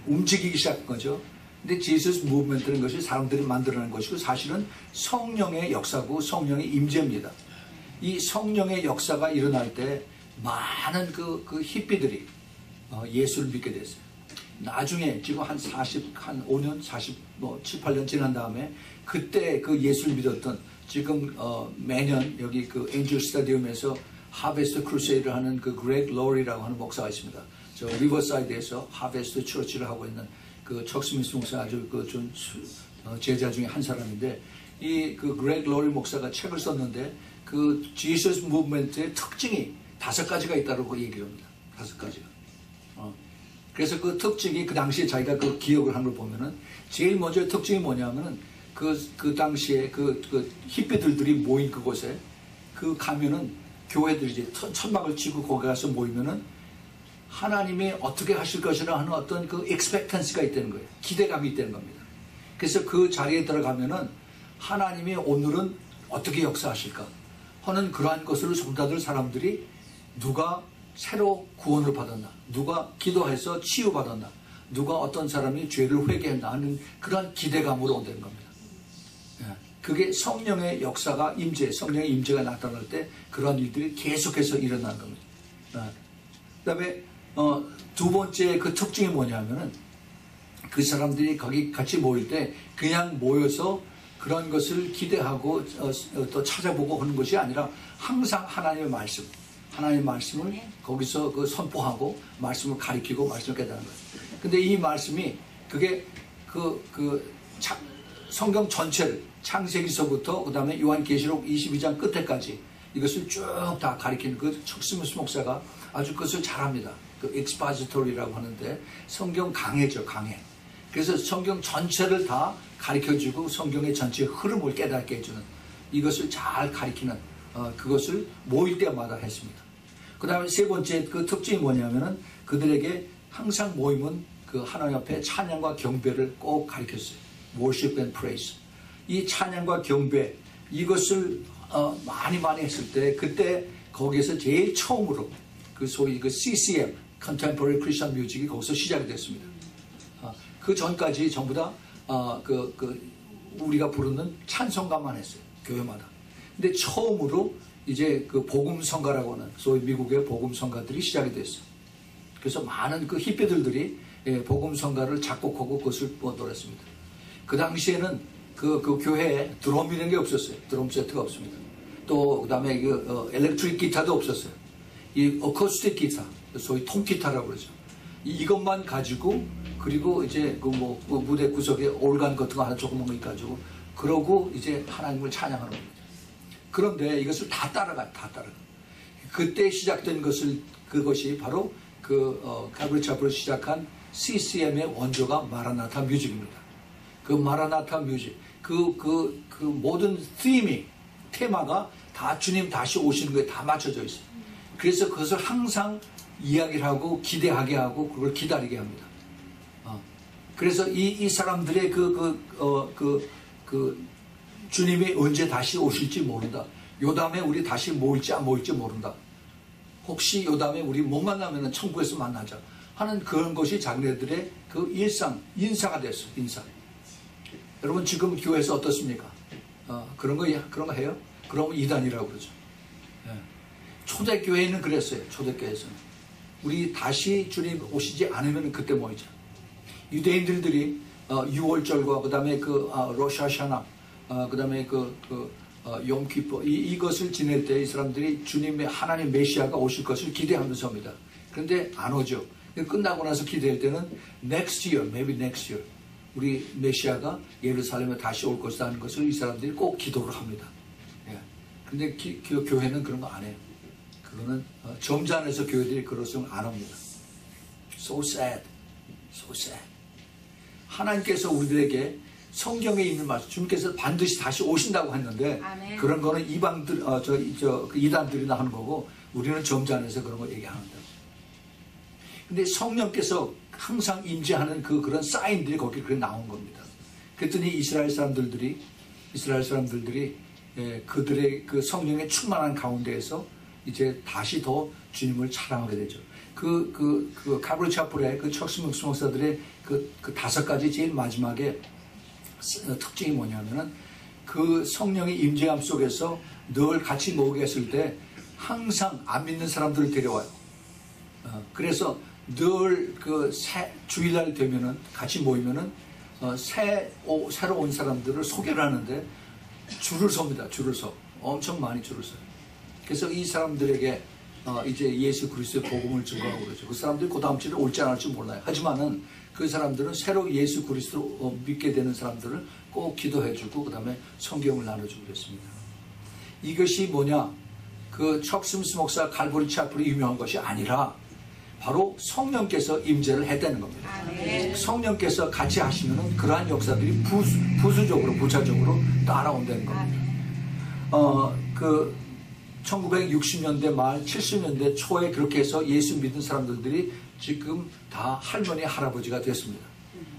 움직이기 시작한 거죠. 근데 지저스 무브먼트라는 것이 사람들이 만들어낸 것이고 사실은 성령의 역사고 성령의 임재입니다. 이 성령의 역사가 일어날 때 많은 그 히피들이 예수를 믿게 됐어요. 나중에 지금 한 5년, 7, 8년 지난 다음에 그때 그 예수를 믿었던 지금 매년 여기 그 엔젤 스타디움에서 하베스트 크루세이드를 하는 그 그렉 로리라고 하는 목사가 있습니다. 저 리버사이드에서 하베스트 처치를 하고 있는 그 척 스미스 목사 아주 좀 제자 중에 한 사람인데 이 그 그렉 로리 목사가 책을 썼는데 그 지저스 무브먼트의 특징이 5가지가 있다고 얘기를 합니다. 5가지가. 그래서 그 특징이 그 당시에 자기가 그 기억을 한 걸 보면은 제일 먼저 특징이 뭐냐면은 그 당시에 그 히피들이 모인 그곳에 가면은 교회들이 이제 천막을 치고 거기 가서 모이면은 하나님이 어떻게 하실 것이라 하는 어떤 그 expectancy가 있다는 거예요. 기대감이 있다는 겁니다. 그래서 그 자리에 들어가면은 하나님이 오늘은 어떻게 역사하실까 하는 그러한 것을 전달할 사람들이 누가 새로 구원을 받았나, 누가 기도해서 치유받았나, 누가 어떤 사람이 죄를 회개했나 하는 그런 기대감으로 온다는 겁니다. 그게 성령의 역사가 성령의 임재가 나타날 때 그런 일들이 계속해서 일어나는 겁니다. 그 다음에 두 번째 그 특징이 뭐냐면은 그 사람들이 거기 같이 모일 때 그냥 모여서 그런 것을 기대하고 또 찾아보고 하는 것이 아니라 항상 하나님의 말씀을 거기서 그 선포하고 말씀을 가리키고 말씀을 깨닫는 거예요. 근데 이 말씀이 그게 성경 전체를 창세기서부터 그 다음에 요한계시록 22장 끝에까지 이것을 쭉 다 가리키는 그 척스미스 목사가 아주 그것을 잘합니다. 그 엑스파지토리라고 하는데 성경 강해죠, 강해. 그래서 성경 전체를 다 가리켜주고 성경의 전체 흐름을 깨닫게 해주는 이것을 잘 가리키는 그것을 모일 때마다 했습니다. 그 다음에 세 번째 그 특징이 뭐냐면은 그들에게 항상 모임은 그 하나님 앞에 찬양과 경배를 꼭 가리켰어요. Worship and Praise. 이 찬양과 경배 이것을 많이 했을 때 그때 거기에서 제일 처음으로 그 소위 그 CCM Contemporary Christian Music이 거기서 시작이 됐습니다. 그 전까지 전부 다 우리가 부르는 찬송가만 했어요. 교회마다. 근데 처음으로 이제 그 복음성가라고 하는 소위 미국의 복음성가들이 시작이 됐어요. 그래서 많은 그 히피들이 복음성가를 작곡하고 그것을 노랬습니다. 그 당시에는 그 교회에 드럼이라는 게 없었어요. 드럼 세트가 없습니다. 또 그다음에 엘렉트릭 기타도 없었어요. 이 어쿠스틱 기타, 소위 통기타라고 그러죠. 이것만 가지고 그리고 이제 그 무대 구석에 올간 같은 거 하나 조그만 거 가지고 그러고 이제 하나님을 찬양하는 겁니다. 그런데 이것을 다 따라가. 그때 시작된 그것이 바로 칼버리 차프로 시작한 CCM의 원조가 마라나타 뮤직입니다. 그 마라나타 뮤직, 그 모든 테마가 다 주님 다시 오시는 거에 다 맞춰져 있어요. 그래서 그것을 항상 이야기를 하고 기대하게 하고 그걸 기다리게 합니다. 그래서 이 사람들의 주님이 언제 다시 오실지 모른다. 요담에 우리 다시 모일지 안 모일지 모른다. 혹시 요담에 우리 못 만나면 천국에서 만나자 하는 그런 것이 자기네들의 그 인사가 됐어요. 인사. 여러분 지금 교회에서 어떻습니까? 그런 거 해요? 그러면 이단이라고 그러죠. 초대교회는 그랬어요. 초대교회에서는. 우리 다시 주님 오시지 않으면 그때 모이자. 유대인들이 6월절과 그 다음에 로샤샤나, 그 다음에 용키포 이것을 지낼 때 이 사람들이 주님의 하나님 메시아가 오실 것을 기대하면서 합니다. 그런데 안 오죠. 끝나고 나서 기대할 때는 next year, maybe next year 우리 메시아가 예루살렘에 다시 올 것이다 하는 것을 이 사람들이 꼭 기도를 합니다. 근데 교회는 그런 거 안 해요. 그거는 점잖아서 교회들이 그것을 안 합니다. So sad. 하나님께서 우리들에게 성경에 있는 말씀, 주님께서 반드시 다시 오신다고 했는데 아멘. 그런 거는 이방들, 이단들이나 하는 거고 우리는 점잖아서 그런 거 얘기합니다. 근데 성령께서 항상 임재하는 그런 사인들이 거기 그렇게 나온 겁니다. 그랬더니 이스라엘 사람들들이 그들의 그 성령의 충만한 가운데에서 이제 다시 더 주님을 찬양하게 되죠. 칼버리 차플의 척스미스 목사들의 그 5가지 제일 마지막에 특징이 뭐냐면은 그 성령의 임재함 속에서 늘 같이 모이게 했을 때 항상 안 믿는 사람들을 데려와요. 그래서 늘 주일날 되면은 같이 모이면은 새로 온 사람들을 소개를 하는데 줄을 섭니다. 줄을 서. 엄청 많이 줄을 서요. 그래서 이 사람들에게 이제 예수 그리스도의 복음을 증거하고 그러죠. 그 사람들이 그 다음 주에 올지 안 올지 몰라요. 하지만은 그 사람들은 새로 예수 그리스도 믿게 되는 사람들을 꼭 기도해주고 그 다음에 성경을 나눠주고 그랬습니다. 이것이 뭐냐? 척스미스 목사 칼버리 차플이 유명한 것이 아니라 바로 성령께서 임재를 했다는 겁니다. 성령께서 같이 하시면은 그러한 역사들이 부수적으로 부차적으로 따라온다는 겁니다. 1960년대 말 70년대 초에 그렇게 해서 예수 믿는 사람들이 지금 다 할머니 할아버지가 됐습니다.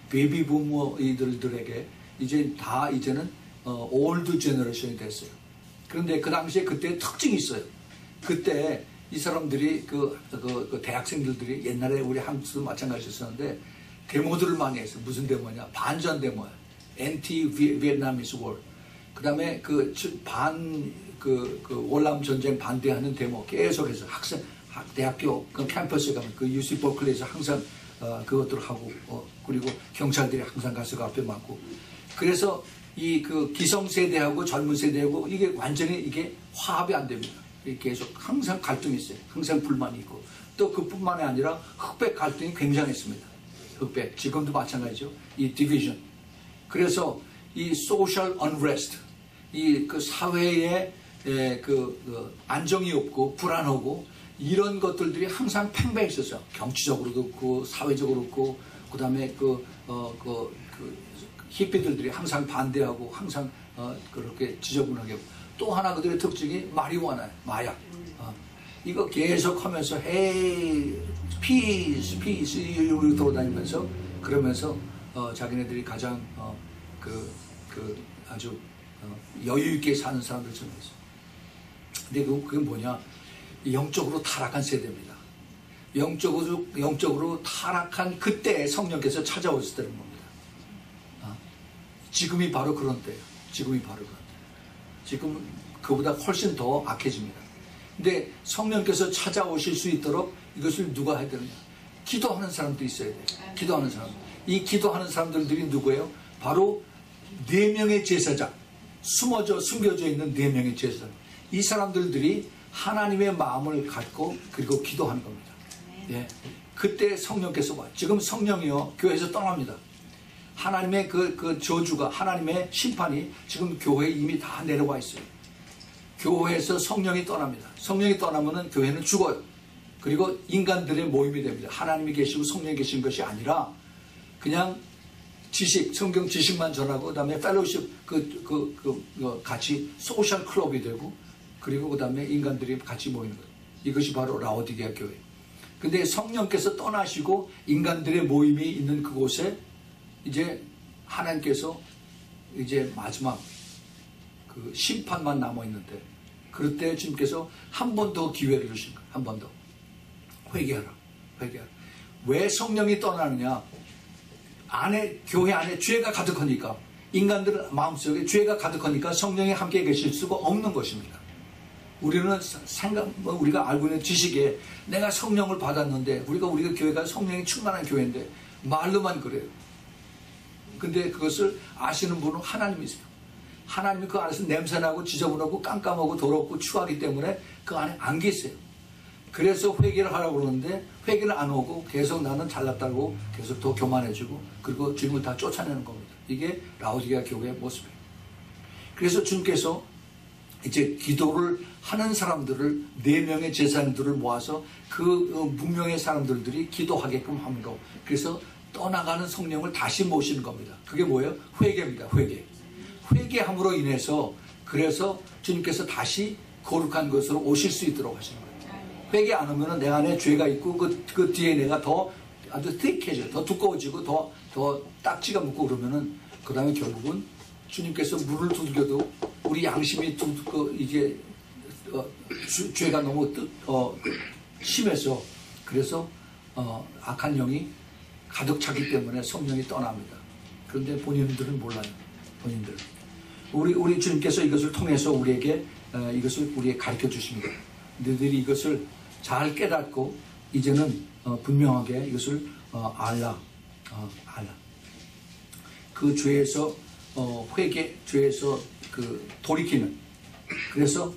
베이비 부모들에게 이제는 올드 제너레이션이 됐어요. 그런데 그 당시에 그때 특징이 있어요. 그때 이 사람들이 대학생들이 옛날에 우리 한국도 마찬가지였었는데 데모들을 많이 했어요. 무슨 데모냐? 반전 데모야. Anti Vietnamese War. 그 다음에 월남 전쟁 반대하는 데모 계속해서 대학교 캠퍼스에 가면 UC 버클리에서 항상 그것들을 하고 그리고 경찰들이 항상 가서 그 앞에 막고 그래서 이 그 기성 세대하고 젊은 세대하고 이게 완전히 이게 화합이 안 됩니다. 계속 항상 갈등이 있어요. 항상 불만이 있고 또 그뿐만이 아니라 흑백 갈등이 굉장했습니다. 흑백 지금도 마찬가지죠. 이 디비전. 그래서 이 social unrest, 이 그 사회에 그 안정이 없고 불안하고 이런 것들이 항상 팽배했었어요. 경치적으로도 그렇고 사회적으로 그렇고 그다음에 그 히피들이 항상 반대하고 항상 그렇게 지저분하게 하고 또 하나 그들의 특징이 마리화나 마약. 이거 계속 하면서 헤이 피스 이러고 돌아다니면서 그러면서 자기네들이 가장 아주 여유 있게 사는 사람들 중에 있어요. 근데 그게 뭐냐? 영적으로 타락한 세대입니다. 영적으로 타락한 그때 성령께서 찾아오셨다는 겁니다. 지금이 바로 그런 때예요. 지금이 바로 그런 때. 지금은 그보다 훨씬 더 악해집니다. 근데 성령께서 찾아오실 수 있도록 이것을 누가 해야 되느냐? 기도하는 사람도 있어야 돼요. 기도하는 사람. 이 기도하는 사람들이 누구예요? 바로 4명의 제사장. 숨겨져 있는 4명의 제사장. 이 사람들이 하나님의 마음을 갖고 그리고 기도하는 겁니다. 예. 그때 성령께서 와요. 지금 성령이요 교회에서 떠납니다. 하나님의 그 저주가 하나님의 심판이 지금 교회에 이미 다 내려와 있어요. 교회에서 성령이 떠납니다. 성령이 떠나면은 교회는 죽어요. 그리고 인간들의 모임이 됩니다. 하나님이 계시고 성령이 계신 것이 아니라 그냥 지식, 성경 지식만 전하고 그다음에 펠로우십 같이 소셜 클럽이 되고 그리고 그다음에 인간들이 같이 모이는 거예요. 이것이 바로 라오디게아 교회. 근데 성령께서 떠나시고 인간들의 모임이 있는 그곳에 이제 하나님께서 이제 마지막 그 심판만 남아 있는데 그럴 때 주님께서 한 번 더 기회를 주신 거예요. 한 번 더 회개하라. 왜 성령이 떠나느냐? 교회 안에 죄가 가득하니까 인간들 마음속에 죄가 가득하니까 성령이 함께 계실 수가 없는 것입니다. 우리는 우리가 알고 있는 지식에 내가 성령을 받았는데 우리가 교회가 성령이 충만한 교회인데 말로만 그래요. 근데 그것을 아시는 분은 하나님이세요. 하나님이 그 안에서 냄새나고 지저분하고 깜깜하고 더럽고 추하기 때문에 그 안에 안 계세요. 그래서 회개를 하라고 그러는데 회개를 안 오고 계속 나는 잘났다고 계속 더 교만해지고 그리고 주님을 다 쫓아내는 겁니다. 이게 라오디게아 교회의 모습이에요. 그래서 주님께서 이제 기도를 하는 사람들을 4명의 제사장들을 모아서 그 문명의 사람들이 기도하게끔 함으로 그래서 떠나가는 성령을 다시 모시는 겁니다. 그게 뭐예요? 회개입니다. 회개함으로 인해서 그래서 주님께서 다시 거룩한 것으로 오실 수 있도록 하시는 거예요. 회개 안 하면 내 안에 죄가 있고 그 뒤에 내가 더 아주 thick해져요. 더 두꺼워지고 더 딱지가 묻고 그러면은 그 다음에 결국은 주님께서 물을 두들겨도 우리 양심이 이게 죄가 너무 심해서 그래서 악한 영이 가득 차기 때문에 성령이 떠납니다. 그런데 본인들은 몰라요. 우리 주님께서 이것을 통해서 우리에게 이것을 우리에게 가르쳐 주십니다. 너희들이 이것을 잘 깨닫고 이제는 분명하게 이것을 알라. 그 죄에서 죄에서 돌이키는 그래서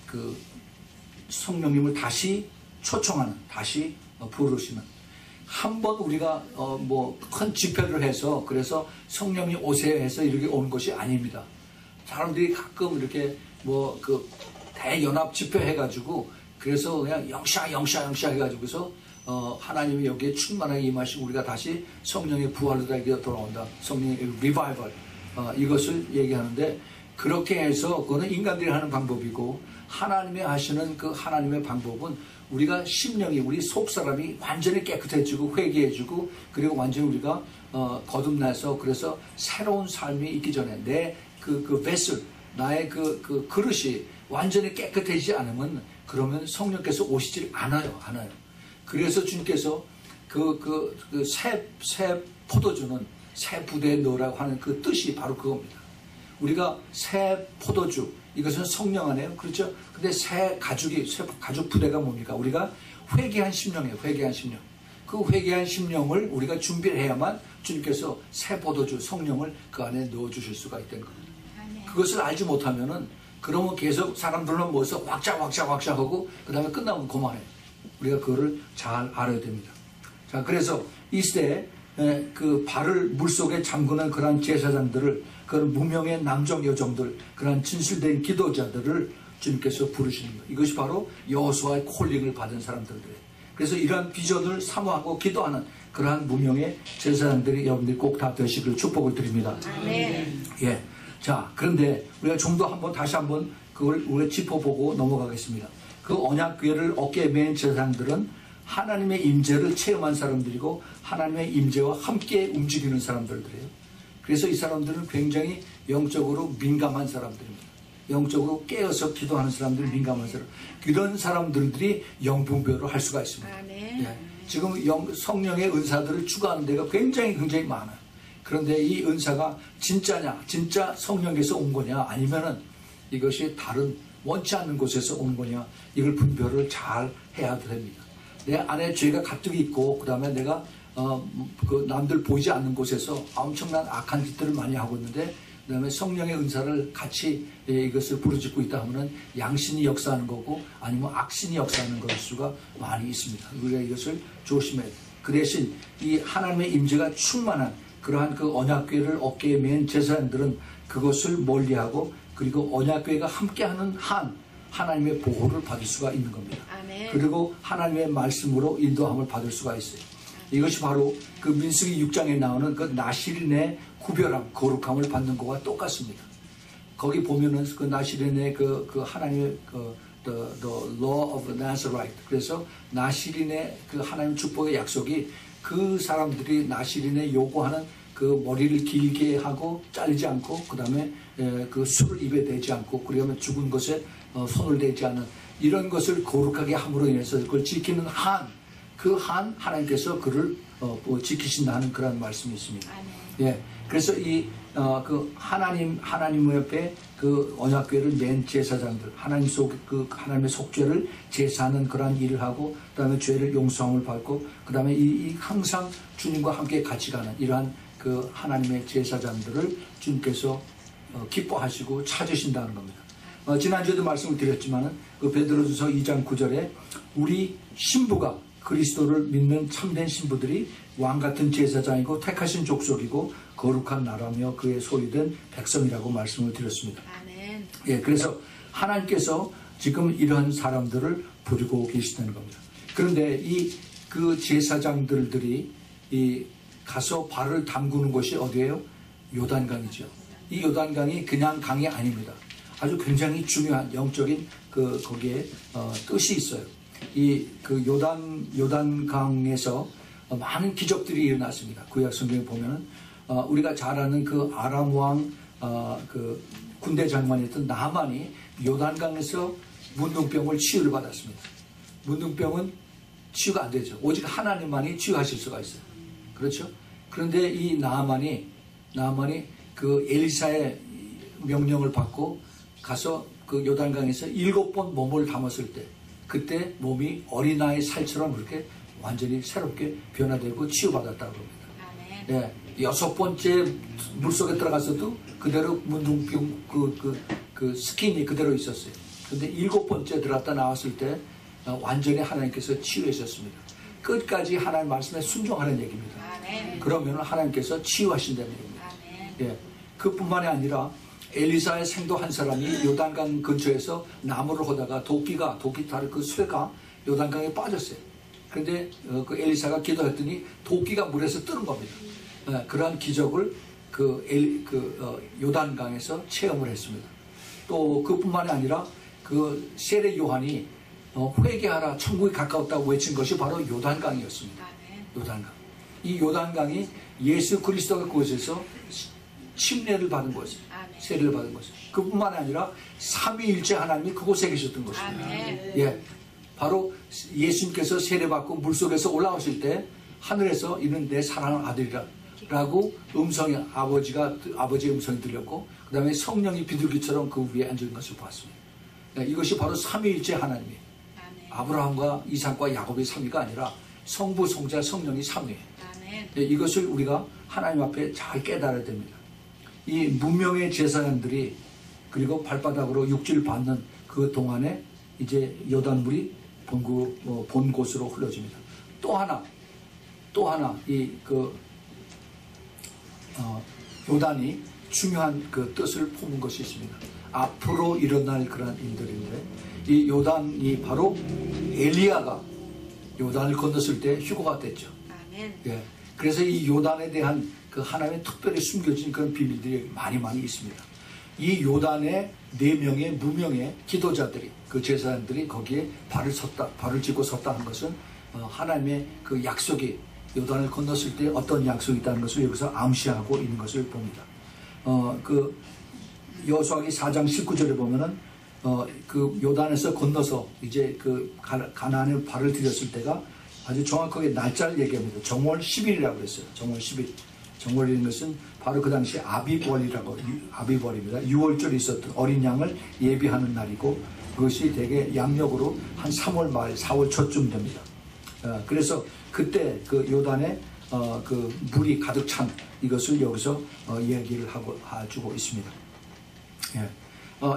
그 성령님을 다시 초청하는 다시 부르시는 한번 우리가 큰 집회를 해서 그래서 성령이 오세요 해서 이렇게 오는 것이 아닙니다. 사람들이 가끔 이렇게 대연합 집회 해가지고 그래서 그냥 영샤 해가지고서 하나님이 여기에 충만하게 임하시고 우리가 다시 성령의 부활로 돌아온다. 성령의 리바이벌 이것을 얘기하는데 그렇게 해서 그거는 인간들이 하는 방법이고 하나님이 하시는 그 하나님의 방법은 우리가 심령이 우리 속사람이 완전히 깨끗해지고 회개해지고 그리고 완전히 우리가 거듭나서 그래서 새로운 삶이 있기 전에 내 그 베슬 나의 그 그릇이 완전히 깨끗해지지 않으면 그러면 성령께서 오시질 않아요. 그래서 주님께서 새 포도주는 새 부대에 넣으라고 하는 그 뜻이 바로 그겁니다. 우리가 새 포도주 이것은 성령 안에요. 그렇죠? 근데 새 가죽 부대가 뭡니까? 우리가 회개한 심령이에요. 회개한 심령. 그 회개한 심령을 우리가 준비를 해야만 주님께서 새 포도주 성령을 그 안에 넣어주실 수가 있다는 겁니다. 그것을 알지 못하면은 그러면 계속 사람들만 모여서 왁작하고 그 다음에 끝나면 그만해요. 우리가 그거를 잘 알아야 됩니다. 자, 그래서 이 시대에 그 발을 물속에 잠그는 그러한 제사장들을, 그런 무명의 남정 여정들, 그러한 진실된 기도자들을 주님께서 부르시는 거예요. 이것이 바로 여호수아의 콜링을 받은 사람들이에요. 그래서 이러한 비전을 사모하고 기도하는 그러한 무명의 제사장들이 여러분들이 꼭 다 되시길 축복을 드립니다. 예. 자, 그런데 우리가 좀 더 다시 한번 그걸 우리가 짚어보고 넘어가겠습니다. 그 언약궤를 어깨에 맨 제사장들은 하나님의 임재를 체험한 사람들이고 하나님의 임재와 함께 움직이는 사람들이에요. 그래서 이 사람들은 굉장히 영적으로 민감한 사람들입니다. 영적으로 깨어서 기도하는 사람들이 민감한 사람, 그런 사람들이 영분별을 할 수가 있습니다. 예. 지금 성령의 은사들을 추구하는 데가 굉장히 많아요. 그런데 이 은사가 진짜냐, 진짜 성령에서 온 거냐, 아니면은 이것이 다른 원치 않는 곳에서 온 거냐, 이걸 분별을 잘 해야 됩니다. 내 안에 죄가 가득 있고, 그 다음에 내가 그 남들 보이지 않는 곳에서 엄청난 악한 짓들을 많이 하고 있는데, 그 다음에 성령의 은사를 같이 이것을 부르짖고 있다 하면은 양신이 역사하는 거고, 아니면 악신이 역사하는 것일 수가 많이 있습니다. 우리가 이것을 조심해야 돼요. 그 대신 이 하나님의 임재가 충만한 그러한 그 언약궤를 어깨에 맨 제사장들은 그것을 멀리하고, 그리고 언약궤가 함께하는 한 하나님의 보호를 받을 수가 있는 겁니다. 아멘. 그리고 하나님의 말씀으로 인도함을 받을 수가 있어요. 이것이 바로 그 민수기 6장에 나오는 그 나실인의 구별함, 거룩함을 받는 것과 똑같습니다. 거기 보면은 그 나실인의 그 하나님의 the law of Nazarite. 그래서 나실인의 그 하나님 축복의 약속이 그 사람들이 나실인의 요구하는 그 머리를 길게 하고 자르지 않고, 그 다음에 그 술을 입에 대지 않고, 그러면 죽은 것에 손을 대지 않는 이런 것을 거룩하게 함으로 인해서 그걸 지키는 그 하나님께서 그를 지키신다는 그런 말씀이 있습니다. 예, 그래서 그 하나님 옆에 그 언약궤를 맨 제사장들, 하나님의 속죄를 제사하는 그러한 일을 하고, 그 다음에 죄를 용서함을 받고, 그 다음에 항상 주님과 함께 같이 가는 이러한 그 하나님의 제사장들을 주님께서 기뻐하시고 찾으신다는 겁니다. 지난주에도 말씀을 드렸지만은 그 베드로전서 2장 9절에 우리 신부가 그리스도를 믿는 참된 신부들이 왕같은 제사장이고 택하신 족속이고 거룩한 나라며 그의 소유된 백성이라고 말씀을 드렸습니다. 아멘. 예, 그래서 하나님께서 지금 이러한 사람들을 부르고 계시다는 겁니다. 그런데 그 제사장들이 가서 발을 담그는 곳이 어디예요? 요단강이죠. 이 요단강이 그냥 강이 아닙니다. 아주 굉장히 중요한 영적인 거기에 뜻이 있어요. 그 요단강에서 많은 기적들이 일어났습니다. 구약 성경에 보면은 우리가 잘 아는 그 아람 왕 그 군대 장관이었던 나만이 요단강에서 문둥병을 치유를 받았습니다. 문둥병은 치유가 안 되죠. 오직 하나님만이 치유하실 수가 있어요. 그렇죠? 그런데 이 나만이 그 엘리사의 명령을 받고 가서 그 요단강에서 7번 몸을 담았을 때, 그때 몸이 어린아이 살처럼 그렇게 완전히 새롭게 변화되고 치유받았다고 합니다. 예, 6번째 물속에 들어갔어도 그대로 문둥병 그 스킨이 그대로 있었어요. 그런데 7번째 들어갔다 나왔을 때 완전히 하나님께서 치유하셨습니다. 끝까지 하나님 말씀에 순종하는 얘기입니다. 그러면 하나님께서 치유하신다는 얘기입니다. 예, 그뿐만이 아니라 엘리사의 생도 한 사람이 요단강 근처에서 나무를 하다가 도끼 다른 그 쇠가 요단강에 빠졌어요. 그런데 그 엘리사가 기도했더니 도끼가 물에서 뜨는 겁니다. 예, 그러한 기적을 요단강에서 체험을 했습니다. 또 그뿐만이 아니라 그 세례 요한이 회개하라 천국이 가까웠다고 외친 것이 바로 요단강이었습니다. 요단강. 이 요단강이 예수 그리스도가 그곳에서 침례를 받은 것이에요. 세례를 받은 것이에요. 그뿐만 아니라 삼위일체 하나님이 그곳에 계셨던 것입니다. 예, 바로 예수님께서 세례받고 물속에서 올라오실 때 하늘에서 이는 내 사랑하는 아들이라 라고 아버지의 음성이 들렸고, 그 다음에 성령이 비둘기처럼 그 위에 앉은 것을 봤습니다. 예, 이것이 바로 삼위일체 하나님이에요. 아브라함과 이삭과 야곱의 삼위가 아니라 성부, 성자, 성령이 삼위예요. 아멘. 이것을 우리가 하나님 앞에 잘 깨달아야 됩니다. 이 무명의 제사장들이 그리고 발바닥으로 육지를 밟는 그 동안에 이제 요단물이 본 곳으로 흘러집니다. 또 하나 요단이 중요한 그 뜻을 품은 것이 있습니다. 앞으로 일어날 그런 일들인데, 이 요단이 바로 엘리야가 요단을 건넜을 때 휴거가 됐죠. 아멘. 예. 그래서 이 요단에 대한 그 하나님의 특별히 숨겨진 그런 비밀들이 많이 있습니다. 이 요단의 4명의 무명의 기도자들이, 그 제사장들이 거기에 발을 짚고 섰다는 것은 하나님의 그 약속이 요단을 건넜을 때 어떤 약속이 있다는 것을 여기서 암시하고 있는 것을 봅니다. 그 여호수아기 4장 19절에 보면은 그 요단에서 건너서 이제 그 가나안에 발을 들였을 때가 아주 정확하게 날짜를 얘기합니다. 정월 10일이라고 그랬어요. 정월 10일. 정월이라는 것은 바로 그 당시 아비벌입니다. 6월절에 있었던 어린 양을 예비하는 날이고, 그것이 대개 양력으로 한 3월 말, 4월 초쯤 됩니다. 그래서 그때 그 요단에 그 물이 가득 찬 이것을 여기서 얘기를 해주고 있습니다.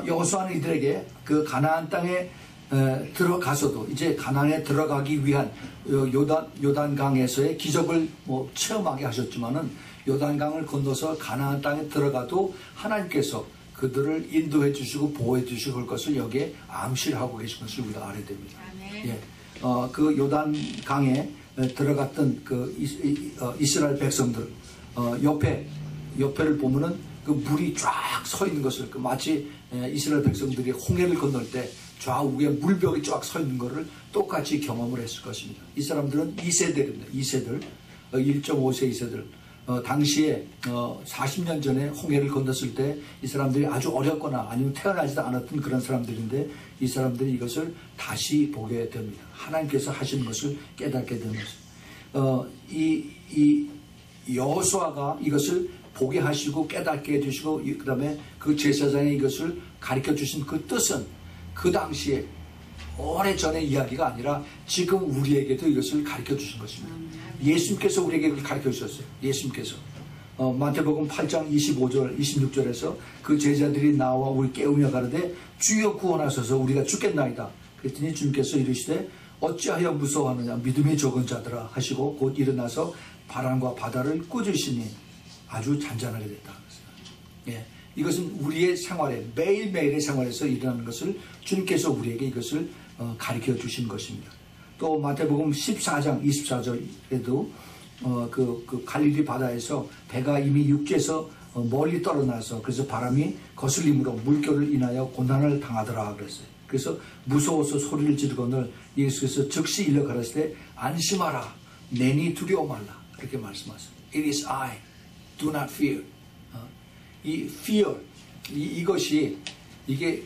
여호수아는 이들에게 그 가나안 땅에 들어가서도 이제 가나안에 들어가기 위한 요단강에서의 기적을 체험하게 하셨지만은, 요단강을 건너서 가나안 땅에 들어가도 하나님께서 그들을 인도해 주시고 보호해 주실 것을 여기에 암시를 하고 계신 것을 우리가 알아야 됩니다. 예. 그 요단강에 들어갔던 그 이스라엘 백성들 옆에를 보면은 그 물이 쫙 서 있는 것을, 그 마치 이스라엘 백성들이 홍해를 건널 때 좌우에 물벽이 쫙 서 있는 것을 똑같이 경험을 했을 것입니다. 이 사람들은 2세대입니다. 2세들, 1.5세 2세들. 당시에 40년 전에 홍해를 건넜을 때 이 사람들이 아주 어렸거나 아니면 태어나지도 않았던 그런 사람들인데, 이 사람들이 이것을 다시 보게 됩니다. 하나님께서 하시는 것을 깨닫게 되는 것입니다. 이 여호수아가 이것을 보게 하시고 깨닫게 해주시고, 그 다음에 그 제사장이 이것을 가르쳐 주신 그 뜻은 그 당시에 오래전의 이야기가 아니라 지금 우리에게도 이것을 가르쳐 주신 것입니다. 예수님께서 우리에게 그걸 가르쳐 주셨어요. 예수님께서 마태복음 8장 25절 26절에서 그 제자들이 나와 우리 깨우며 가르되 주여 구원하소서 우리가 죽겠나이다. 그랬더니 주님께서 이르시되 어찌하여 무서워하느냐 믿음이 적은 자들아 하시고 곧 일어나서 바람과 바다를 꾸짖으시니 아주 잔잔하게 됐다. 예, 이것은 우리의 생활에 매일매일의 생활에서 일어나는 것을 주님께서 우리에게 이것을 가르쳐 주신 것입니다. 또 마태복음 14장 24절에도 그 갈릴리 바다에서 배가 이미 육지에서 멀리 떨어나서 그래서 바람이 거슬림으로 물결을 인하여 고난을 당하더라 그랬어요. 그래서 무서워서 소리를 지르거늘 예수께서 즉시 일러 가라사대 때 안심하라 내니 두려워 말라 그렇게 말씀하세요. It is I, do not fear. 이 fear 이것이 이게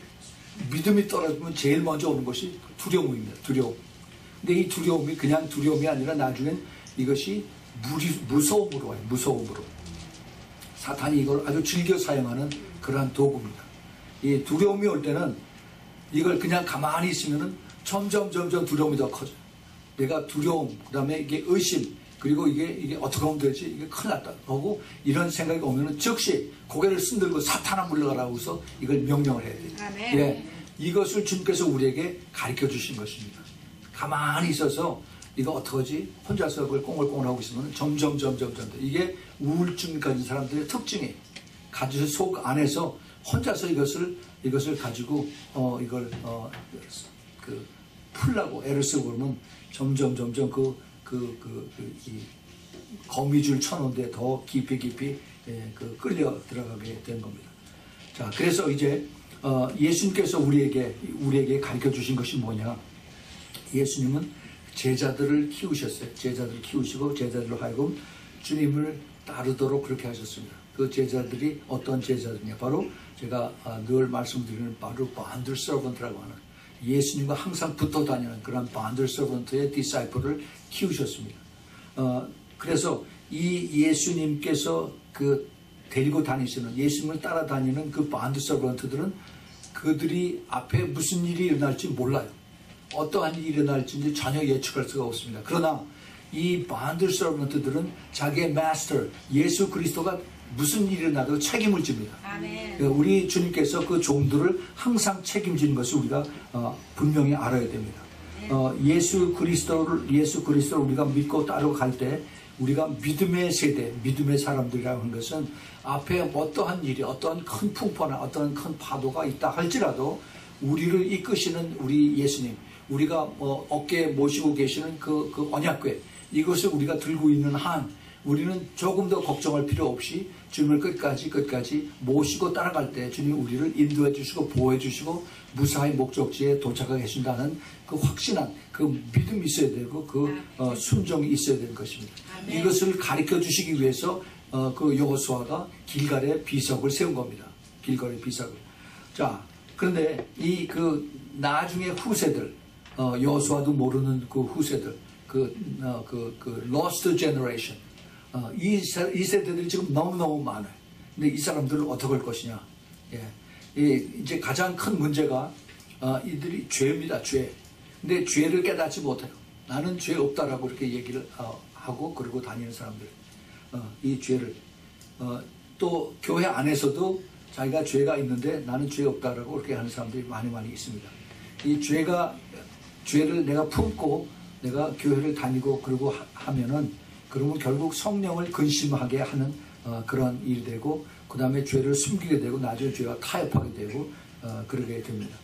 믿음이 떨어지면 제일 먼저 오는 것이 두려움입니다. 두려움. 근데 이 두려움이 그냥 두려움이 아니라 나중엔 이것이 무서움으로 와요. 무서움으로. 사탄이 이걸 아주 즐겨 사용하는 그러한 도구입니다. 이 두려움이 올 때는 이걸 그냥 가만히 있으면은 점점 두려움이 더 커져요. 내가 두려움, 그 다음에 이게 의심, 그리고 이게 어떻게 하면 되지? 이게 큰일 났다. 하고 이런 생각이 오면은 즉시 고개를 흔들고 사탄아 물러가라고 해서 이걸 명령을 해야 돼요. 아멘. 예, 이것을 주님께서 우리에게 가르쳐 주신 것입니다. 가만히 있어서 이거 어떡하지? 혼자서 그걸 꽁글꽁글하고 있으면 점점 이게 우울증 가진 사람들의 특징이에요. 가지고 속 안에서 혼자서 이것을 가지고 이걸 풀라고 애를 쓰고 그러면 점점 이 거미줄 쳐놓은데 더 깊이 끌려 들어가게 된 겁니다. 자, 그래서 이제 예수님께서 우리에게 가르쳐 주신 것이 뭐냐? 예수님은 제자들을 키우셨어요. 제자들을 키우시고 제자들로 하여금 주님을 따르도록 그렇게 하셨습니다. 그 제자들이 어떤 제자들이냐? 바로 제가 늘 말씀드리는 바로 반들 서번트라고 하는 예수님과 항상 붙어 다니는 그런 반들 서번트의 디사이플을 키우셨습니다. 그래서 이 예수님께서 그 데리고 다니시는 예수님을 따라다니는 그 반들 서번트들은 그들이 앞에 무슨 일이 일어날지 몰라요. 어떠한 일이 일어날지 전혀 예측할 수가 없습니다. 그러나 이 반들 서번트들은 자기의 마스터 예수 그리스도가 무슨 일이 일어나도 책임을 집니다. 아멘. 우리 주님께서 그 종들을 항상 책임지는 것을 우리가 분명히 알아야 됩니다. 예수 그리스도를 우리가 믿고 따르고 갈 때 우리가 믿음의 세대, 믿음의 사람들이라고 하는 것은 앞에 어떠한 일이, 어떠한 큰 풍파나 어떠한 큰 파도가 있다 할지라도 우리를 이끄시는 우리 예수님, 우리가 어깨에 모시고 계시는 그 언약궤, 이것을 우리가 들고 있는 한 우리는 조금 더 걱정할 필요 없이 주님을 끝까지 모시고 따라갈 때 주님 우리를 인도해 주시고 보호해 주시고 무사히 목적지에 도착하게 해준다는 그 확신한 그 믿음이 있어야 되고 그 순종이 있어야 되는 것입니다. 아멘. 이것을 가르쳐 주시기 위해서 그 여호수아가 길갈에 비석을 세운 겁니다. 길갈에 비석을. 자, 그런데 이 그 나중에 후세들, 여호수아도 모르는 그 후세들, lost generation, 이 세대들이 지금 너무너무 많아요. 근데 이 사람들을 어떻게 할 것이냐. 이제 가장 큰 문제가 이들이 죄입니다. 죄. 근데 죄를 깨닫지 못해요. 나는 죄 없다라고 이렇게 얘기를 하고 그러고 다니는 사람들. 이 죄를 또 교회 안에서도 자기가 죄가 있는데 나는 죄 없다라고 그렇게 하는 사람들이 많이 있습니다. 이 죄를 내가 품고 내가 교회를 다니고 그러고 하면은 그러면 결국 성령을 근심하게 하는 그런 일이 되고 그 다음에 죄를 숨기게 되고 나중에 죄가 타협하게 되고 그러게 됩니다.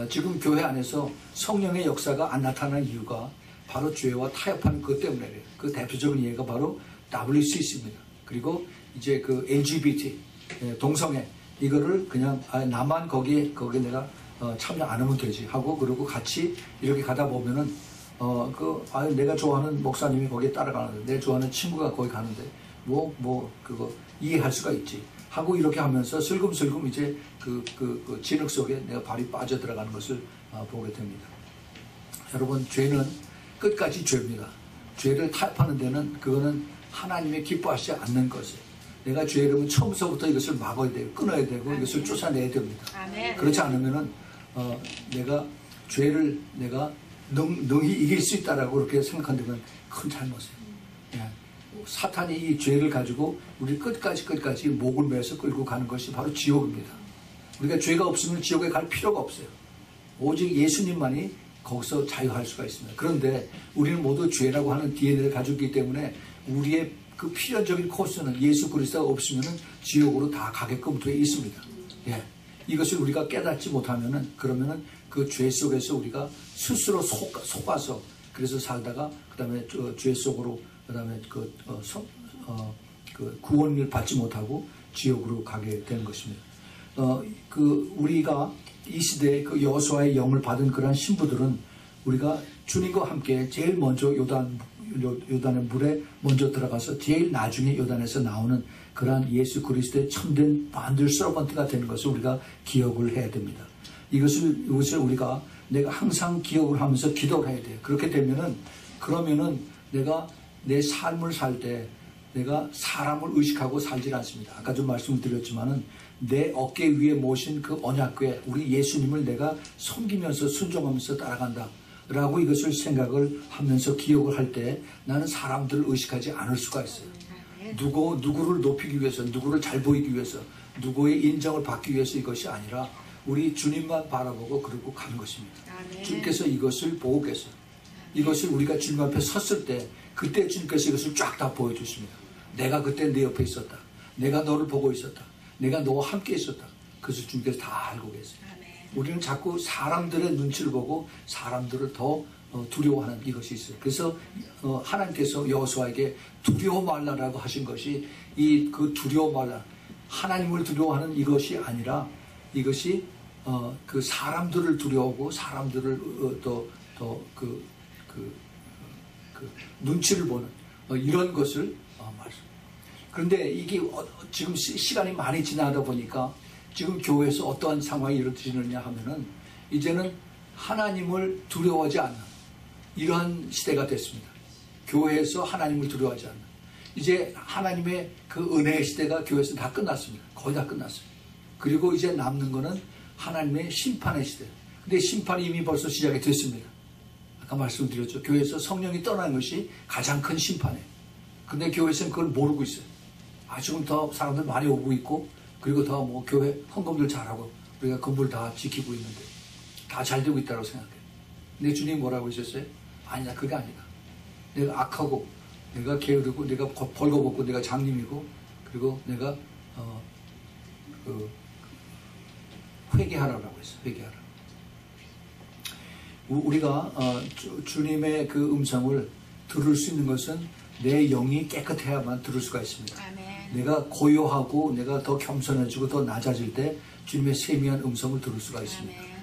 지금 교회 안에서 성령의 역사가 안 나타나는 이유가 바로 죄와 타협하는 것 때문에 그래요. 그 대표적인 예가 바로 WCC입니다. 그리고 이제 그 LGBT 동성애 이거를 그냥 나만 거기에 내가 참여 안 하면 되지 하고 그러고 같이 이렇게 가다 보면은 내가 좋아하는 목사님이 거기에 따라가는데, 내가 좋아하는 친구가 거기 가는데, 그거 이해할 수가 있지. 하고 이렇게 하면서 슬금슬금 이제 그 진흙 속에 내가 발이 빠져들어가는 것을 보게 됩니다. 여러분, 죄는 끝까지 죄입니다. 죄를 타협하는 데는 그거는 하나님의 기뻐하시지 않는 것이에요. 내가 죄를 처음서부터 이것을 막아야 되고, 끊어야 되고, 아멘. 이것을 쫓아내야 됩니다. 아멘. 그렇지 않으면은, 내가 죄를 능히 이길 수 있다라고 그렇게 생각한다면 큰 잘못이에요. 사탄이 이 죄를 가지고 우리 끝까지 목을 매서 끌고 가는 것이 바로 지옥입니다. 우리가 죄가 없으면 지옥에 갈 필요가 없어요. 오직 예수님만이 거기서 자유할 수가 있습니다. 그런데 우리는 모두 죄라고 하는 DNA를 가지고 있기 때문에 우리의 그 필연적인 코스는 예수 그리스도가 없으면 지옥으로 다 가게끔 되어 있습니다. 이것을 우리가 깨닫지 못하면은 그러면은 그 죄 속에서 우리가 스스로 속아서 그래서 살다가 그 다음에 죄 속으로 그 다음에 그 구원을 받지 못하고 지옥으로 가게 되는 것입니다. 우리가 이 시대에 그 여호수아의 영을 받은 그러한 신부들은 우리가 주님과 함께 제일 먼저 요단의 물에 먼저 들어가서 제일 나중에 요단에서 나오는 그러한 예수 그리스도의 참된 반들 서번트가 되는 것을 우리가 기억을 해야 됩니다. 이것을 우리가 내가 항상 기억을 하면서 기도를 해야 돼요. 그렇게 되면은 그러면은 내가 내 삶을 살 때 내가 사람을 의식하고 살질 않습니다. 아까 좀 말씀드렸지만은 내 어깨 위에 모신 그 언약궤 우리 예수님을 내가 섬기면서 순종하면서 따라간다. 라고 이것을 생각을 하면서 기억을 할 때 나는 사람들을 의식하지 않을 수가 있어요. 누구를 높이기 위해서, 누구를 잘 보이기 위해서, 누구의 인정을 받기 위해서 이것이 아니라 우리 주님만 바라보고 그러고 가는 것입니다. 주님께서 이것을 보고 계세요. 이것을 우리가 주님 앞에 섰을 때 그때 주님께서 이것을 쫙 다 보여주십니다. 내가 그때 내 옆에 있었다. 내가 너를 보고 있었다. 내가 너와 함께 있었다. 그것을 주님께서 다 알고 계세요. 우리는 자꾸 사람들의 눈치를 보고 사람들을 더 두려워하는 이것이 있어요. 그래서 하나님께서 여호수아에게 두려워 말라라고 하신 것이 그 두려워 말라 하나님을 두려워하는 이것이 아니라 이것이 그 사람들을 두려워하고 사람들을 눈치를 보는 이런 것을 말씀. 그런데 이게 지금 시간이 많이 지나다 보니까 지금 교회에서 어떠한 상황이 일어나느냐 하면은 이제는 하나님을 두려워하지 않는 이러한 시대가 됐습니다. 교회에서 하나님을 두려워하지 않는 이제 하나님의 그 은혜의 시대가 교회에서 다 끝났습니다. 거의 다 끝났어요. 그리고 이제 남는 거는 하나님의 심판의 시대. 근데 심판이 이미 벌써 시작이 됐습니다. 아까 말씀드렸죠. 교회에서 성령이 떠나는 것이 가장 큰 심판이에요. 근데 교회에서는 그걸 모르고 있어요. 지금 더 사람들 많이 오고 있고, 그리고 더 뭐 교회 헌금들 잘하고, 우리가 건물 다 지키고 있는데, 다 잘 되고 있다고 생각해요. 근데 주님이 뭐라고 하셨어요? 아니다, 그게 아니다. 내가 악하고, 내가 게으르고, 내가 벌거벗고, 내가 장님이고, 그리고 내가, 회개하라고 했어요. 회개하라. 우리가, 주님의 그 음성을 들을 수 있는 것은 내 영이 깨끗해야만 들을 수가 있습니다. 아멘. 내가 고요하고 내가 더 겸손해지고 더 낮아질 때 주님의 세미한 음성을 들을 수가 있습니다. 아멘.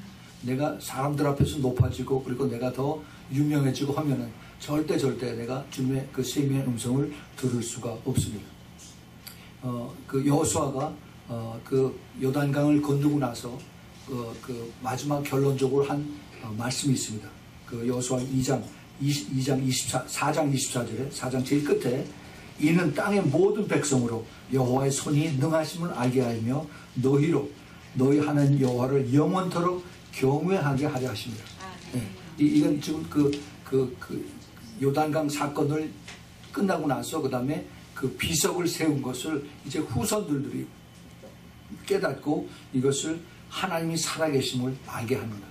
내가 사람들 앞에서 높아지고 그리고 내가 더 유명해지고 하면은 절대 내가 주님의 그 세미한 음성을 들을 수가 없습니다. 그 여호수아가 그 요단강을 건너고 나서 그 마지막 결론적으로 한 말씀이 있습니다. 그 여호수아 4장 24절에 4장 제일 끝에 이는 땅의 모든 백성으로 여호와의 손이 능하심을 알게 하며 너희 하나님 여호와를 영원토록 경외하게 하려 하십니다. 네. 이건 지금 그 요단강 사건을 끝나고 나서 그 다음에 그 비석을 세운 것을 이제 후손들이 깨닫고 이것을 하나님이 살아계심을 알게 합니다.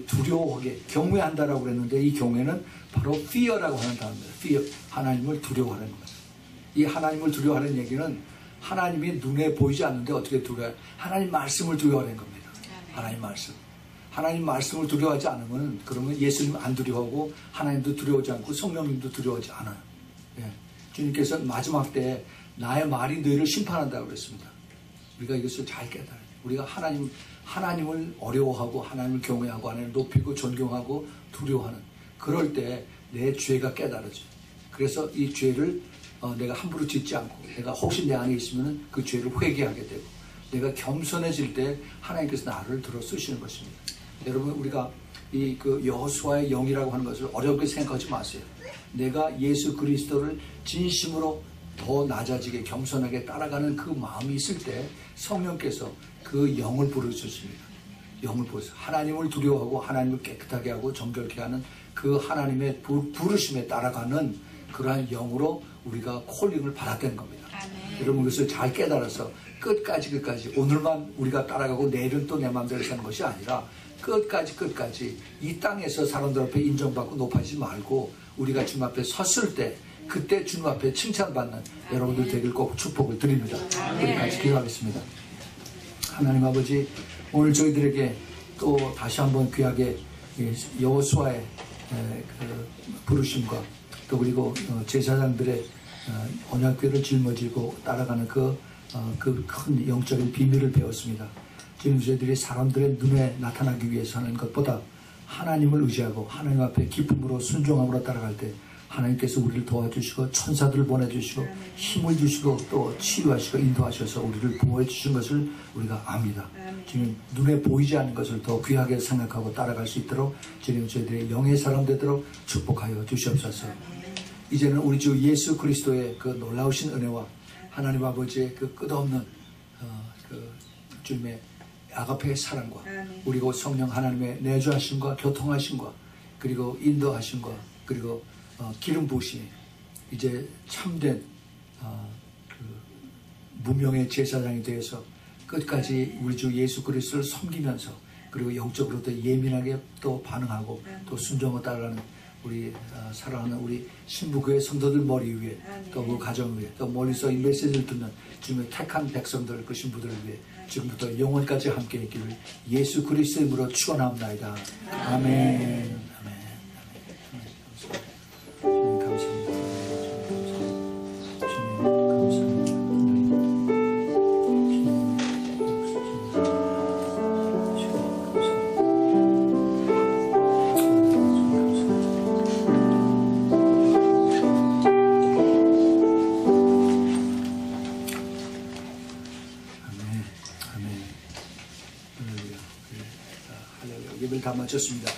두려워하게 경외한다라고 그랬는데 이 경외는 바로 fear라고 하는 단어입니다. fear, 하나님을 두려워하는 겁니다. 이 하나님을 두려워하는 얘기는 하나님이 눈에 보이지 않는데 어떻게 두려워해요? 하나님 말씀을 두려워하는 겁니다. 하나님 말씀. 하나님 말씀을 두려워하지 않으면 그러면 예수님 안 두려워하고 하나님도 두려워하지 않고 성령님도 두려워하지 않아요. 예. 주님께서 마지막 때에 나의 말이 너희를 심판한다고 그랬습니다. 우리가 이것을 잘 깨달아야 돼요. 우리가 하나님을 어려워하고 하나님을 경외하고 하나님을 높이고 존경하고 두려워하는 그럴 때 내 죄가 깨달아져요. 그래서 이 죄를 내가 함부로 짓지 않고 내가 혹시 내 안에 있으면 그 죄를 회개하게 되고 내가 겸손해질 때 하나님께서 나를 들어 쓰시는 것입니다. 여러분 우리가 이 그 여호수아의 영이라고 하는 것을 어렵게 생각하지 마세요. 내가 예수 그리스도를 진심으로 더 낮아지게 겸손하게 따라가는 그 마음이 있을 때 성령께서 그 영을 부르셨습니다. 영을 부르셔 하나님을 두려워하고 하나님을 깨끗하게 하고 정결케 하는 그 하나님의 부르심에 따라가는 그러한 영으로 우리가 콜링을 받았다는 겁니다. 아멘. 여러분 그것을 잘 깨달아서 끝까지 오늘만 우리가 따라가고 내일은 또 내 마음대로 사는 것이 아니라 끝까지 이 땅에서 사람들 앞에 인정받고 높아지지 말고 우리가 주님 앞에 섰을 때 그때 주님 앞에 칭찬받는 여러분들 되길 꼭 축복을 드립니다. 우리 같이 기도하겠습니다. 하나님 아버지 오늘 저희들에게 또 다시 한번 귀하게 여호수아의 그 부르심과 또 그리고 제사장들의 언약궤를 짊어지고 따라가는 그 큰 영적인 비밀을 배웠습니다. 지금 저희들이 사람들의 눈에 나타나기 위해서 하는 것보다 하나님을 의지하고 하나님 앞에 기쁨으로 순종함으로 따라갈 때 하나님께서 우리를 도와주시고 천사들을 보내주시고 힘을 주시고 또 치유하시고 인도하셔서 우리를 보호해 주신 것을 우리가 압니다. 지금 눈에 보이지 않는 것을 더 귀하게 생각하고 따라갈 수 있도록 지금 저희들의 영의 사람 되도록 축복하여 주시옵소서. 이제는 우리 주 예수 그리스도의 그 놀라우신 은혜와 하나님 아버지의 그 끝없는 그 주님의 아가페의 사랑과 그리고 성령 하나님의 내주하심과 교통하심과 그리고 인도하심과 그리고 기름 부으심이 이제 참된 그 무명의 제사장이 되어서 끝까지 우리 주 예수 그리스도를 섬기면서 그리고 영적으로 더 예민하게 또 반응하고 또 순종을 따라가는 우리 사랑하는 우리 신부교회 성도들 머리 위에 또 그 가정 위에 또 멀리서 이 메시지를 듣는 주님의 택한 백성들 그 신부들을 위해 지금부터 영원까지 함께 있기를 예수 그리스도의 이름으로 축원합니다. 아멘. 예배를 다 마쳤습니다.